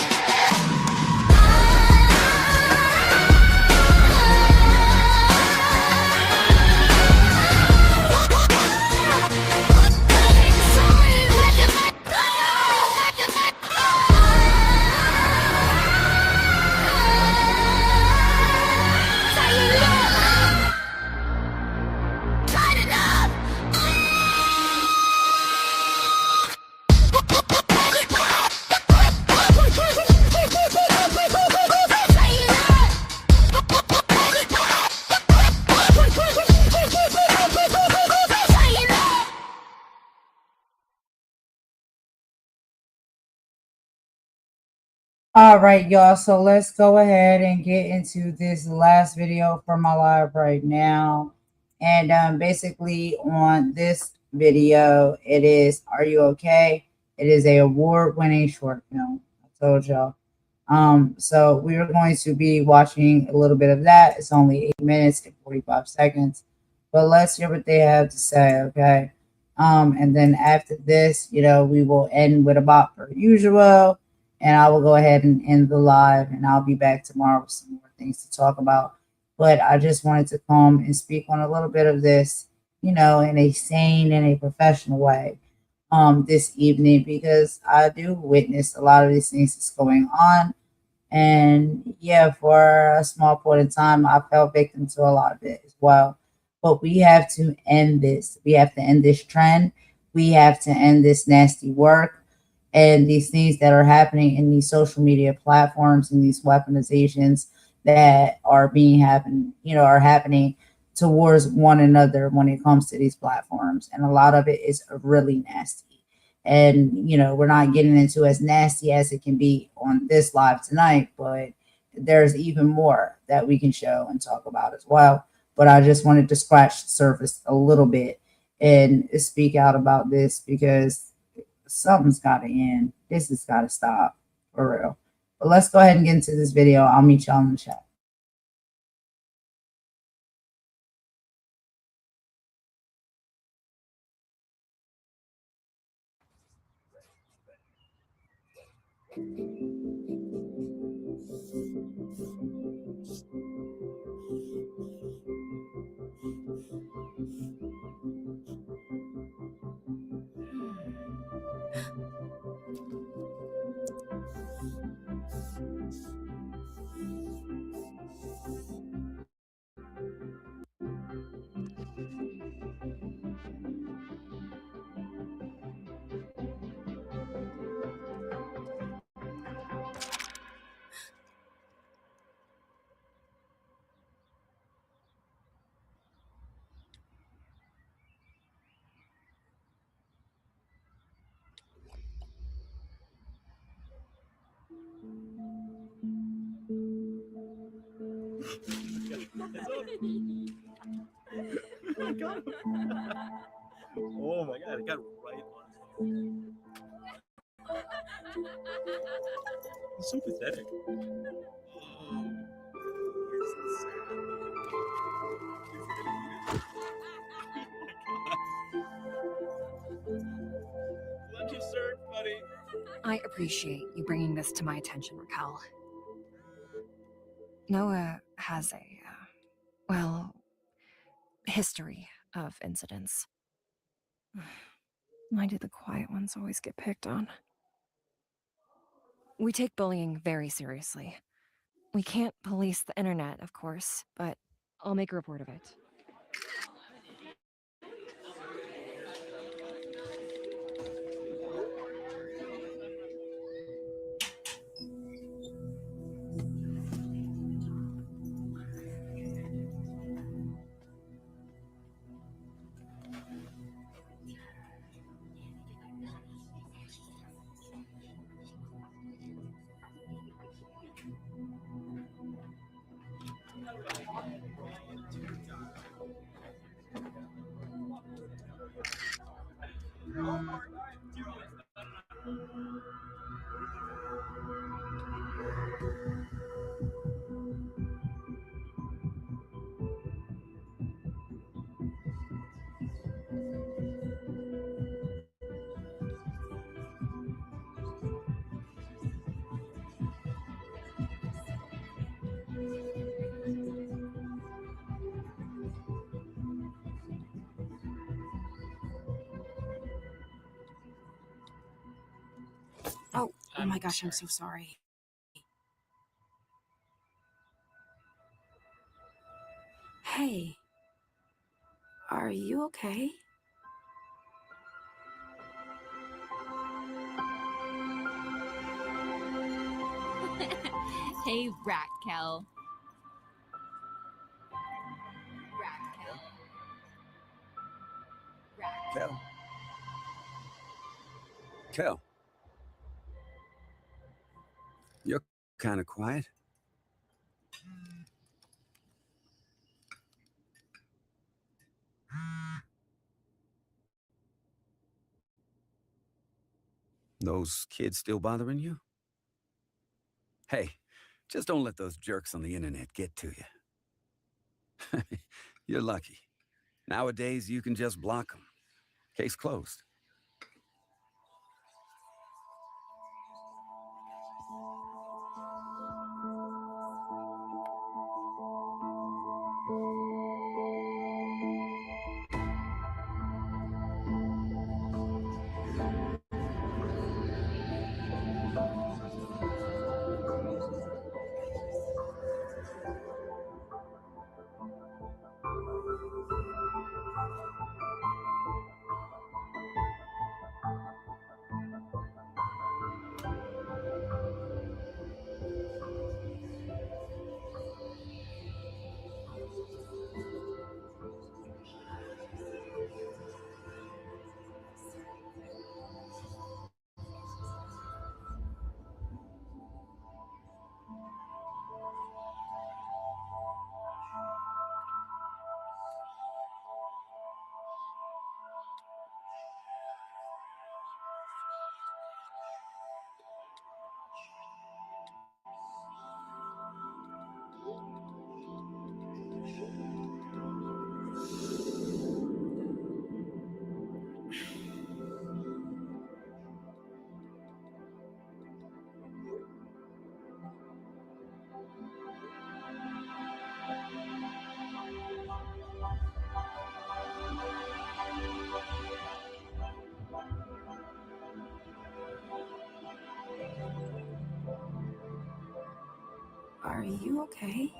All right, y'all. So let's go ahead and get into this last video for my live right now. And basically on this video, it is Are You Okay? It is a award-winning short film. I told y'all. So we are going to be watching a little bit of that. It's only 8 minutes and 45 seconds. But let's hear what they have to say, okay? And then after this, we will end with a bop per usual. And I will go ahead and end the live, and I'll be back tomorrow with some more things to talk about. But I just wanted to come and speak on a little bit of this, in a sane and a professional way this evening, because I do witness a lot of these things that's going on. And yeah, for a small point in time, I fell victim to a lot of it as well. But we have to end this. We have to end this trend. We have to end this nasty work. And these things that are happening in these social media platforms and these weaponizations that are happening towards one another when it comes to these platforms. And a lot of it is really nasty. And, we're not getting into as nasty as it can be on this live tonight, but there's even more that we can show and talk about as well. But I just wanted to scratch the surface a little bit and speak out about this, because something's got to end. This has got to stop, for real. But let's go ahead and get into this video. I'll meet y'all in the chat. Oh my god, it got right on. It's so pathetic. Let you serve, buddy. I appreciate you bringing this to my attention, Raquel. Noah has a, history of incidents. Why do the quiet ones always get picked on? We take bullying very seriously. We can't police the internet, of course, but I'll make a report of it. Oh my gosh, I'm so sorry. Hey, are you okay? Hey, Raquel. Raquel. Kel. Kel. You're kind of quiet. Those kids still bothering you? Hey, just don't let those jerks on the internet get to you. You're lucky. Nowadays, you can just block them. Case closed. Are you okay?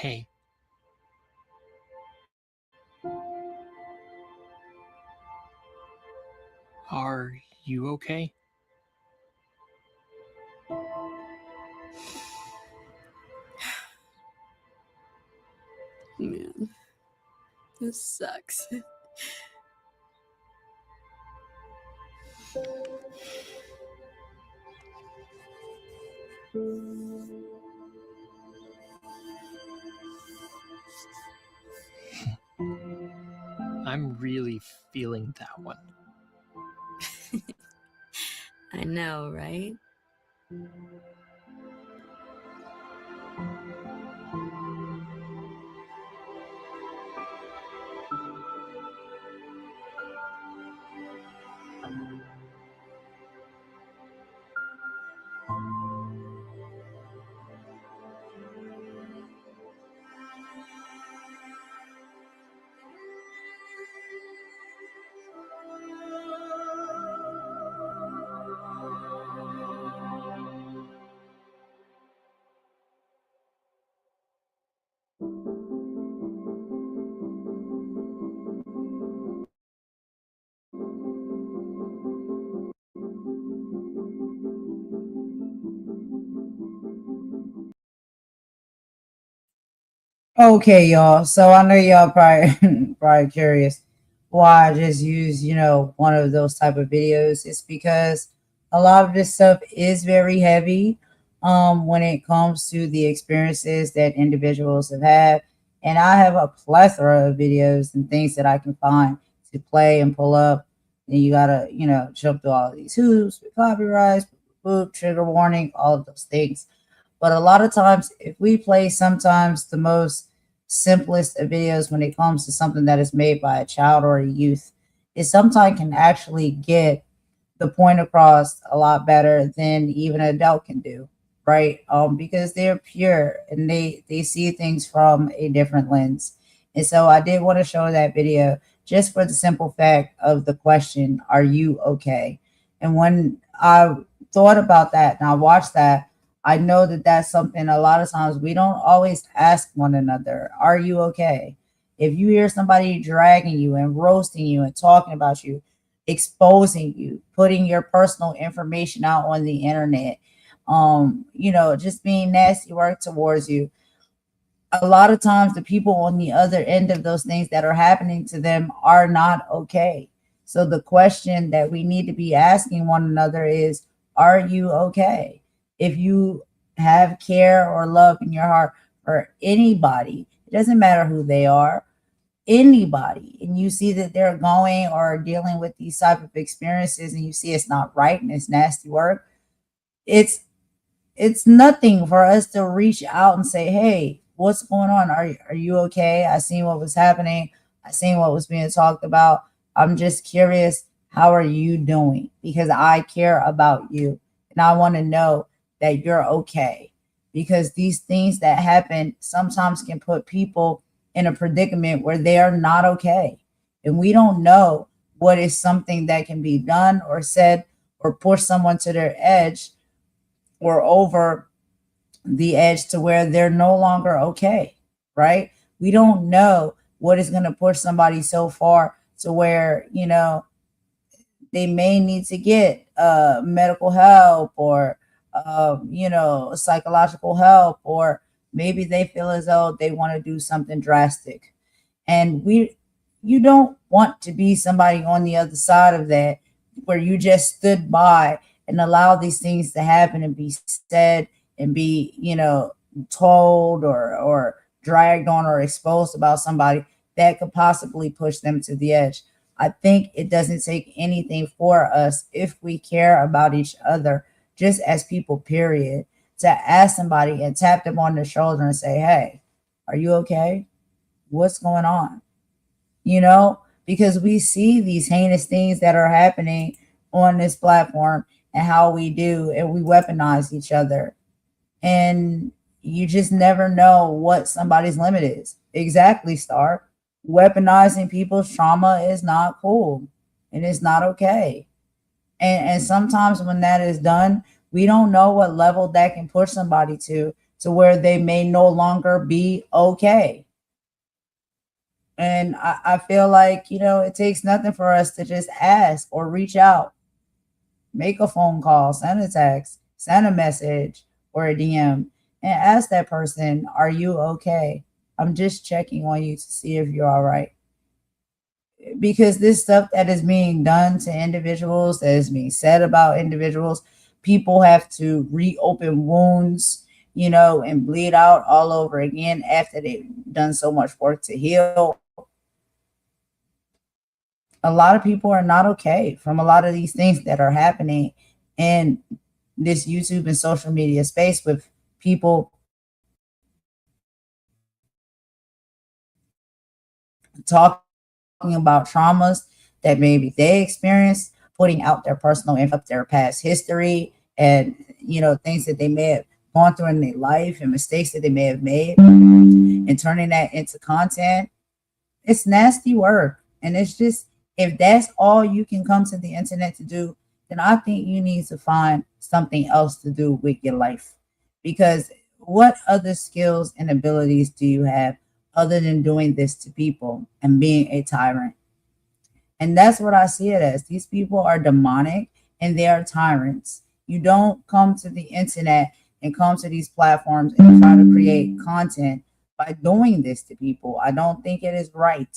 Hey. Are you okay? Man, this sucks. I'm really feeling that one. I know, right? Okay, y'all. So I know y'all probably probably curious why I just use, one of those type of videos. It's because a lot of this stuff is very heavy when it comes to the experiences that individuals have had. And I have a plethora of videos and things that I can find to play and pull up. And you gotta, jump through all of these hoops with copyrights, boop, trigger warning, all of those things. But a lot of times, if we play sometimes the most simplest of videos when it comes to something that is made by a child or a youth, it sometimes can actually get the point across a lot better than even an adult can do, right? Because they're pure and they see things from a different lens. And so I did want to show that video just for the simple fact of the question, are you okay? And when I thought about that and I watched that, I know that that's something a lot of times we don't always ask one another, are you okay? If you hear somebody dragging you and roasting you and talking about you, exposing you, putting your personal information out on the internet, just being nasty work towards you, a lot of times the people on the other end of those things that are happening to them are not okay. So the question that we need to be asking one another is, are you okay? If you have care or love in your heart for anybody, it doesn't matter who they are, anybody, and you see that they're going or dealing with these type of experiences and you see it's not right and it's nasty work, it's nothing for us to reach out and say, hey, what's going on? Are you okay? I seen what was happening. I seen what was being talked about. I'm just curious, how are you doing? Because I care about you and I want to know that you're okay. Because these things that happen sometimes can put people in a predicament where they are not okay. And we don't know what is something that can be done or said or push someone to their edge or over the edge to where they're no longer okay, right? We don't know what is going to push somebody so far to where, they may need to get medical help or, psychological help, or maybe they feel as though they want to do something drastic. And you don't want to be somebody on the other side of that where you just stood by and allow these things to happen and be said and be, told or dragged on or exposed about somebody that could possibly push them to the edge. I think it doesn't take anything for us if we care about each other, just as people, period, to ask somebody and tap them on the shoulder and say, hey, are you okay? What's going on? Because we see these heinous things that are happening on this platform and how we do, and we weaponize each other. And you just never know what somebody's limit is. Exactly, Star. Weaponizing people's trauma is not cool and it's not okay. And sometimes when that is done, we don't know what level that can push somebody to where they may no longer be okay. And I feel like, it takes nothing for us to just ask or reach out, make a phone call, send a text, send a message or a DM and ask that person, are you okay? I'm just checking on you to see if you're all right. Because this stuff that is being done to individuals, that is being said about individuals, people have to reopen wounds, and bleed out all over again after they've done so much work to heal. A lot of people are not okay from a lot of these things that are happening in this YouTube and social media space with people talking about traumas that maybe they experienced, putting out their personal info, their past history, and things that they may have gone through in their life and mistakes that they may have made, and turning that into content. It's nasty work. And it's just, if that's all you can come to the internet to do, then I think you need to find something else to do with your life. Because what other skills and abilities do you have other than doing this to people and being a tyrant? And that's what I see it as. These people are demonic and they are tyrants. You don't come to the internet and come to these platforms and try to create content by doing this to people. I don't think it is right.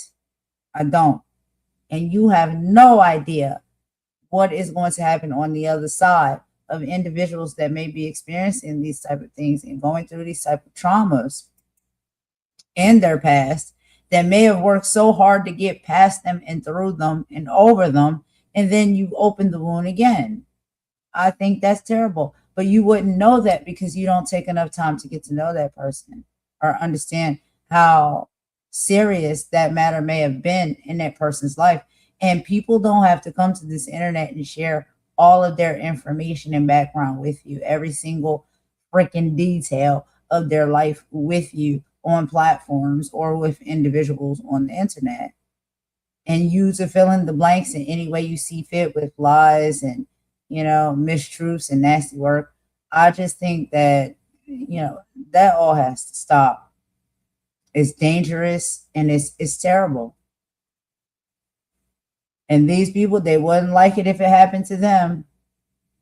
I don't. And you have no idea what is going to happen on the other side of individuals that may be experiencing these type of things and going through these type of traumas in their past that may have worked so hard to get past them and through them and over them, and then you open the wound again. I think that's terrible. But you wouldn't know that because you don't take enough time to get to know that person or understand how serious that matter may have been in that person's life. And people don't have to come to this internet and share all of their information and background with you, every single freaking detail of their life with you on platforms or with individuals on the internet. And you to fill in the blanks in any way you see fit with lies and, mistruths and nasty work. I just think that, that all has to stop. It's dangerous and it's terrible. And these people, they wouldn't like it if it happened to them,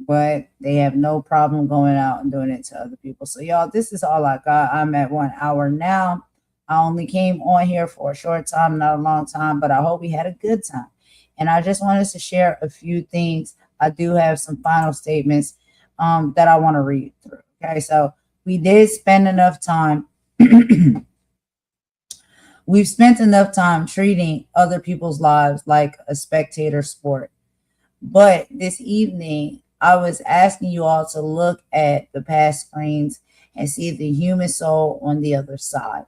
but they have no problem going out and doing it to other people. So y'all, this is all I got. I'm at 1 hour now. I only came on here for a short time, not a long time, but I hope we had a good time. And I just wanted to share a few things. I do have some final statements that I want to read through. Okay, so we did spend enough time. We've spent enough time treating other people's lives like a spectator sport. But this evening, I was asking you all to look at the past screens and see the human soul on the other side.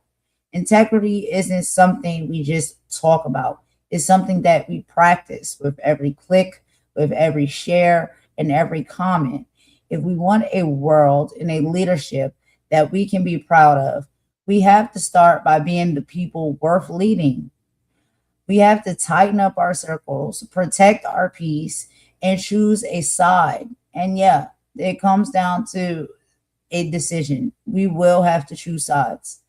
Integrity isn't something we just talk about. It's something that we practice with every click, with every share, and every comment. If we want a world and a leadership that we can be proud of, we have to start by being the people worth leading. We have to tighten up our circles, protect our peace, and choose a side. And yeah, it comes down to a decision. We will have to choose sides.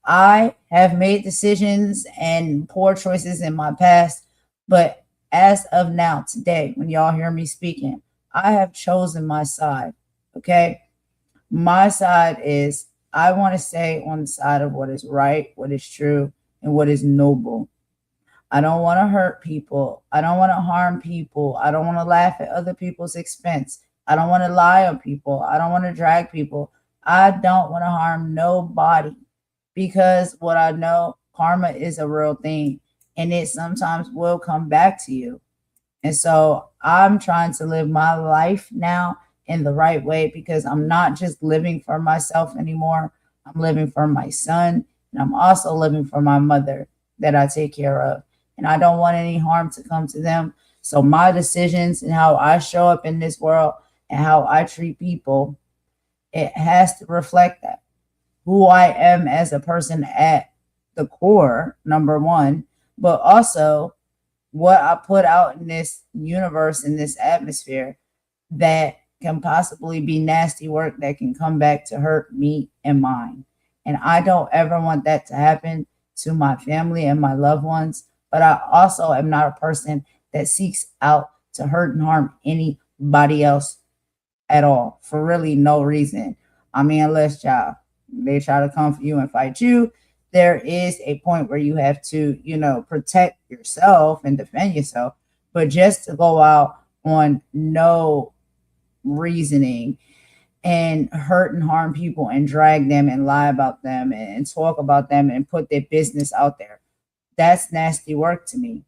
I have made decisions and poor choices in my past, but as of now, today, when y'all hear me speaking, I have chosen my side. Okay? My side is I want to stay on the side of what is right, what is true, and what is noble. I don't want to hurt people. I don't want to harm people. I don't want to laugh at other people's expense. I don't want to lie on people. I don't want to drag people. I don't want to harm nobody because what I know, karma is a real thing and it sometimes will come back to you. And so I'm trying to live my life now in the right way because I'm not just living for myself anymore. I'm living for my son, and I'm also living for my mother that I take care of. And I don't want any harm to come to them. So my decisions and how I show up in this world and how I treat people, it has to reflect that. Who I am as a person at the core, number one, but also what I put out in this universe, in this atmosphere that can possibly be nasty work that can come back to hurt me and mine. And I don't ever want that to happen to my family and my loved ones. But I also am not a person that seeks out to hurt and harm anybody else at all for really no reason. I mean, unless they try to come for you and fight you, there is a point where you have to, protect yourself and defend yourself. But just to go out on no reasoning and hurt and harm people and drag them and lie about them and talk about them and put their business out there, that's nasty work to me.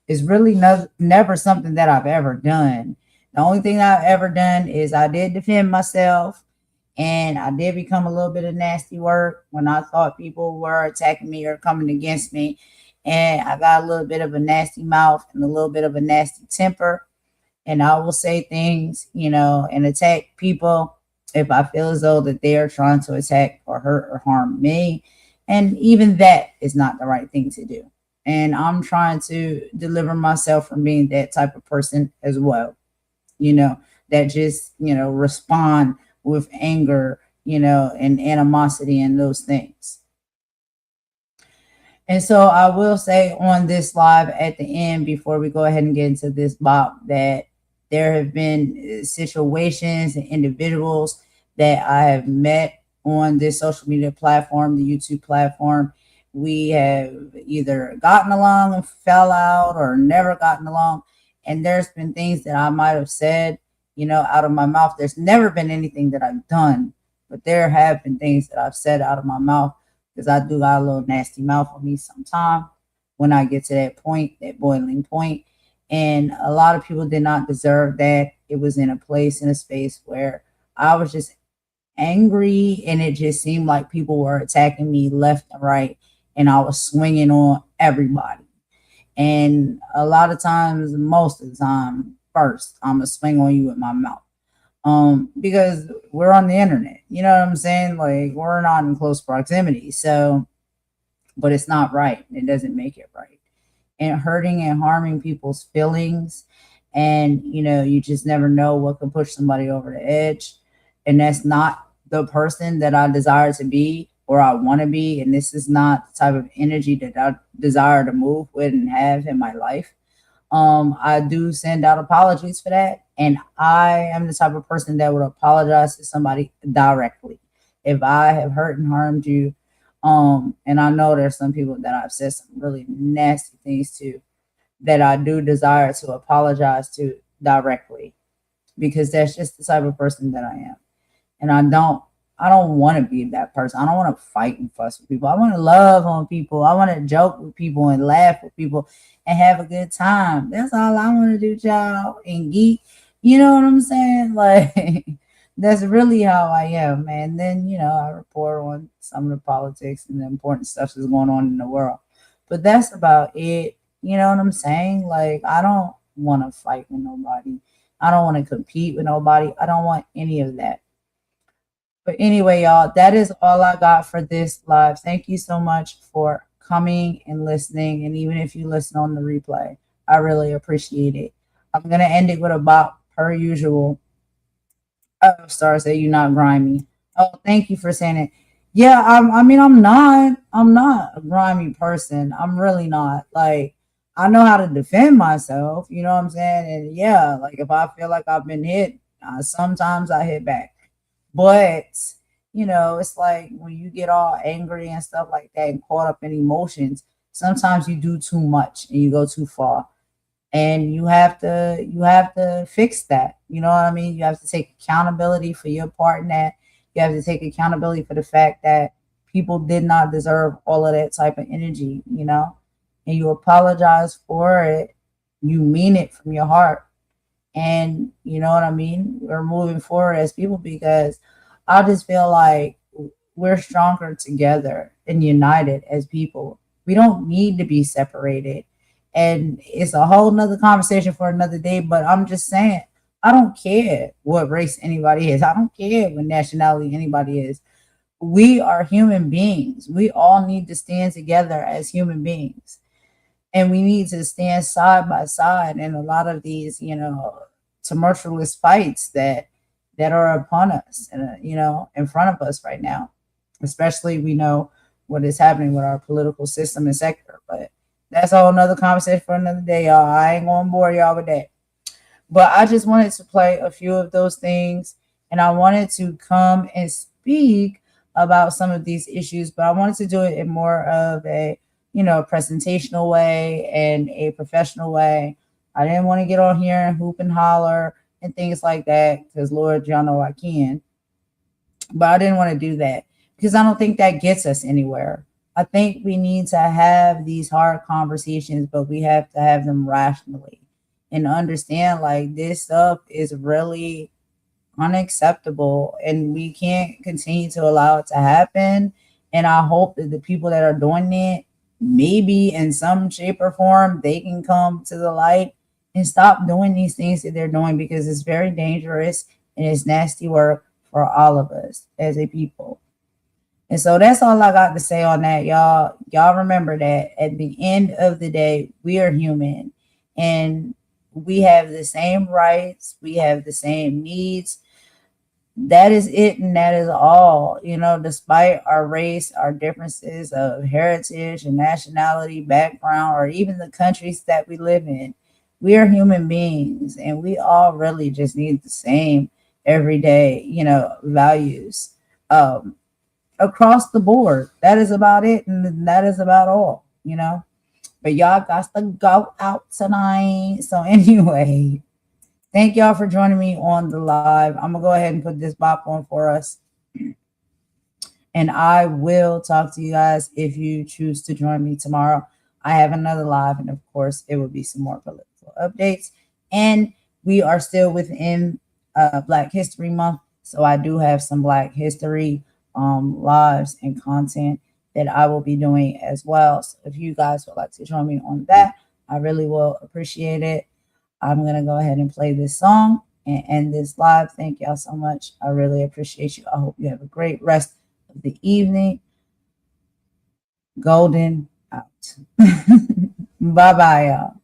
It's really never something that I've ever done. The only thing I've ever done is I did defend myself and I did become a little bit of nasty work when I thought people were attacking me or coming against me. And I got a little bit of a nasty mouth and a little bit of a nasty temper. And I will say things, and attack people if I feel as though that they are trying to attack or hurt or harm me. And even that is not the right thing to do. And I'm trying to deliver myself from being that type of person as well, that just, respond with anger, and animosity and those things. And so I will say on this live at the end, before we go ahead and get into this bop, that there have been situations and individuals that I have met on this social media platform, the YouTube platform. We have either gotten along and fell out or never gotten along. And there's been things that I might have said, out of my mouth. There's never been anything that I've done, but there have been things that I've said out of my mouth because I do got a little nasty mouth on me sometimes when I get to that point, that boiling point. And a lot of people did not deserve that. It was in a place, in a space where I was just angry, and it just seemed like people were attacking me left and right, and I was swinging on everybody. And a lot of times, most of the time, first, I'm gonna swing on you with my mouth. Because we're on the internet, you know what I'm saying? Like, we're not in close proximity. So, but it's not right. It doesn't make it right. And hurting and harming people's feelings. And, you just never know what can push somebody over the edge. And that's not the person that I desire to be or I want to be. And this is not the type of energy that I desire to move with and have in my life. I do send out apologies for that. And I am the type of person that would apologize to somebody directly. If I have hurt and harmed you, and I know there's some people that I've said some really nasty things to, that I do desire to apologize to directly, because that's just the type of person that I am. And I don't want to be that person. I don't want to fight and fuss with people. I want to love on people. I want to joke with people and laugh with people and have a good time. That's all I want to do, y'all. And geek. You know what I'm saying? Like, that's really how I am. And then, I report on some of the politics and the important stuff that's going on in the world. But that's about it. You know what I'm saying? Like, I don't want to fight with nobody. I don't want to compete with nobody. I don't want any of that. But anyway, y'all, that is all I got for this live. Thank you so much for coming and listening. And even if you listen on the replay, I really appreciate it. I'm going to end it with a bop per usual. Oh, Star say you're not grimy. Oh, thank you for saying it. Yeah, I'm not a grimy person. I'm really not. Like, I know how to defend myself. You know what I'm saying? And yeah, like, if I feel like I've been hit, sometimes I hit back. But, it's like when you get all angry and stuff like that and caught up in emotions, sometimes you do too much and you go too far. And you have to fix that. You know what I mean? You have to take accountability for your part in that. You have to take accountability for the fact that people did not deserve all of that type of energy, and you apologize for it. You mean it from your heart. And you know what I mean? We're moving forward as people because I just feel like we're stronger together and united as people. We don't need to be separated. And it's a whole nother conversation for another day. But I'm just saying, I don't care what race anybody is. I don't care what nationality anybody is. We are human beings. We all need to stand together as human beings. And we need to stand side by side in a lot of these, tumultuous fights that are upon us and, in front of us right now. Especially, we know what is happening with our political system and sector. But that's a whole nother conversation for another day, y'all. I ain't going to bore y'all with that. But I just wanted to play a few of those things. And I wanted to come and speak about some of these issues. But I wanted to do it in more of a presentational way and a professional way. I didn't want to get on here and hoop and holler and things like that because, Lord, y'all know I can. But I didn't want to do that because I don't think that gets us anywhere. I think we need to have these hard conversations, but we have to have them rationally and understand like this stuff is really unacceptable and we can't continue to allow it to happen. And I hope that the people that are doing it, maybe in some shape or form, they can come to the light and stop doing these things that they're doing because it's very dangerous and it's nasty work for all of us as a people. And so that's all I got to say on that, y'all. Y'all remember that at the end of the day, we are human and we have the same rights. We have the same needs. That is it. And that is all, despite our race, our differences of heritage and nationality, background, or even the countries that we live in. We are human beings and we all really just need the same everyday, values. across the board. That is about it, and that is about all, you know. But y'all got to go out tonight. So anyway, thank y'all for joining me on the live. I'm gonna go ahead and put this bop on for us, and I will talk to you guys if you choose to join me tomorrow. I have another live, and of course it will be some more political updates, and we are still within Black History Month, so I do have some Black History lives and content that I will be doing as well. So if you guys would like to join me on that, I really will appreciate it. I'm going to go ahead and play this song and end this live. Thank y'all so much. I really appreciate you. I hope you have a great rest of the evening. Golden out. Bye-bye, y'all.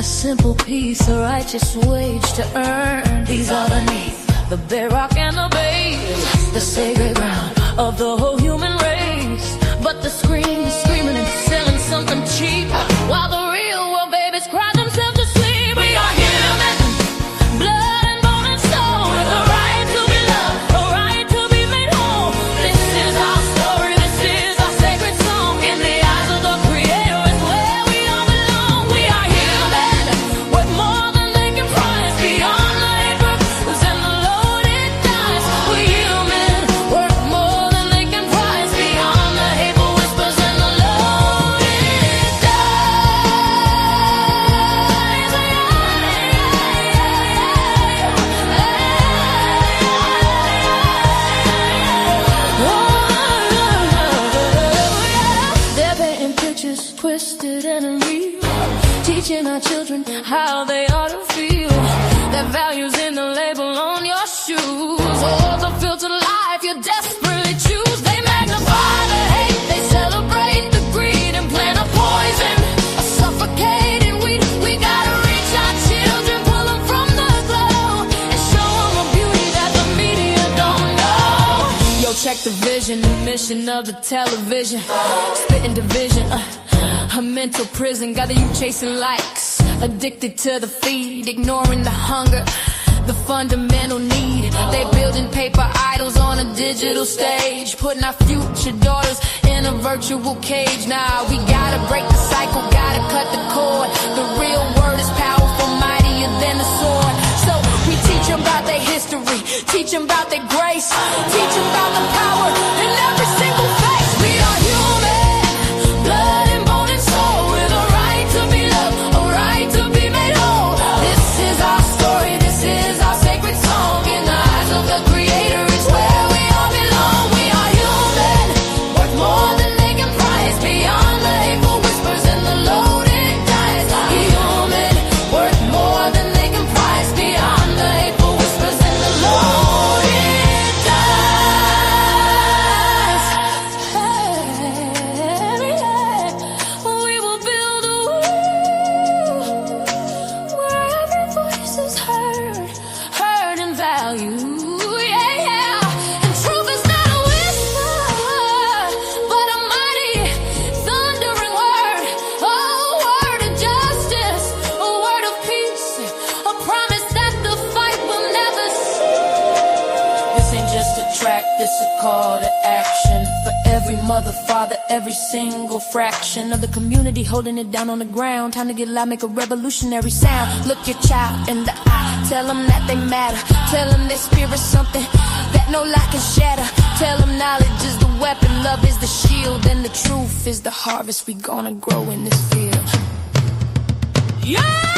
Simple piece of righteous wage to earn. These are the needs, the bedrock and the base, the sacred ground of the whole human race. But the screaming and selling something cheap, while the real world babies cry themselves to sleep. We are human, blood and bone and soul, with a right to be loved, a right to be made whole. This is our story, this is our sacred song. In the eyes of the Creator is where we all belong. We are human, worth more than they can price, beyond the hate purpose and the loaded dice. We're human, worth more than they can price, beyond the hateful whispers and the loaded dice. They're painting pictures twisted and real, teaching our children how they ought to feel. That values in the label on your shoes, or the filtered life you desperately choose. They magnify the hate, they celebrate the greed, and plant a poison, a suffocating weed. We gotta reach our children, pull them from the glow, and show them a beauty that the media don't know. Yo, check the vision, the mission of the television, spitting division, a mental prison. Got the youth chasing likes, addicted to the feed, ignoring the hunger, the fundamental need. They building paper idols on a digital stage, putting our future daughters in a virtual cage. Now we gotta break the cycle, gotta cut the cord. The real word is powerful, mightier than the sword. So we teach them about their history, teach them about their grace, teach them about the power in every single face. We are human, blood and bone and soul, with a right to be loved, a right to be made whole. This is our story, this is our sacred song. In the eyes of the Creator, it's where we all belong. We are human, worth more than they can price, beyond the hateful whispers and the loaded dice. Human, worth more than they can price, beyond the hateful whispers and the loaded dice. We will build a world where every voice is heard and valued. Yeah. And truth is not a whisper, but a mighty thundering word. A word of justice, a word of peace, a promise that the fight will never cease. This ain't just a track, this a call to action for every mother, father, every single fraction of the community holding it down on the ground. Time to get loud, make a revolutionary sound. Look your child in the eye, tell them that they matter. Tell them their spirit's something that no lie can shatter. Tell them knowledge is the weapon, love is the shield, and the truth is the harvest we gonna grow in this field. Yeah!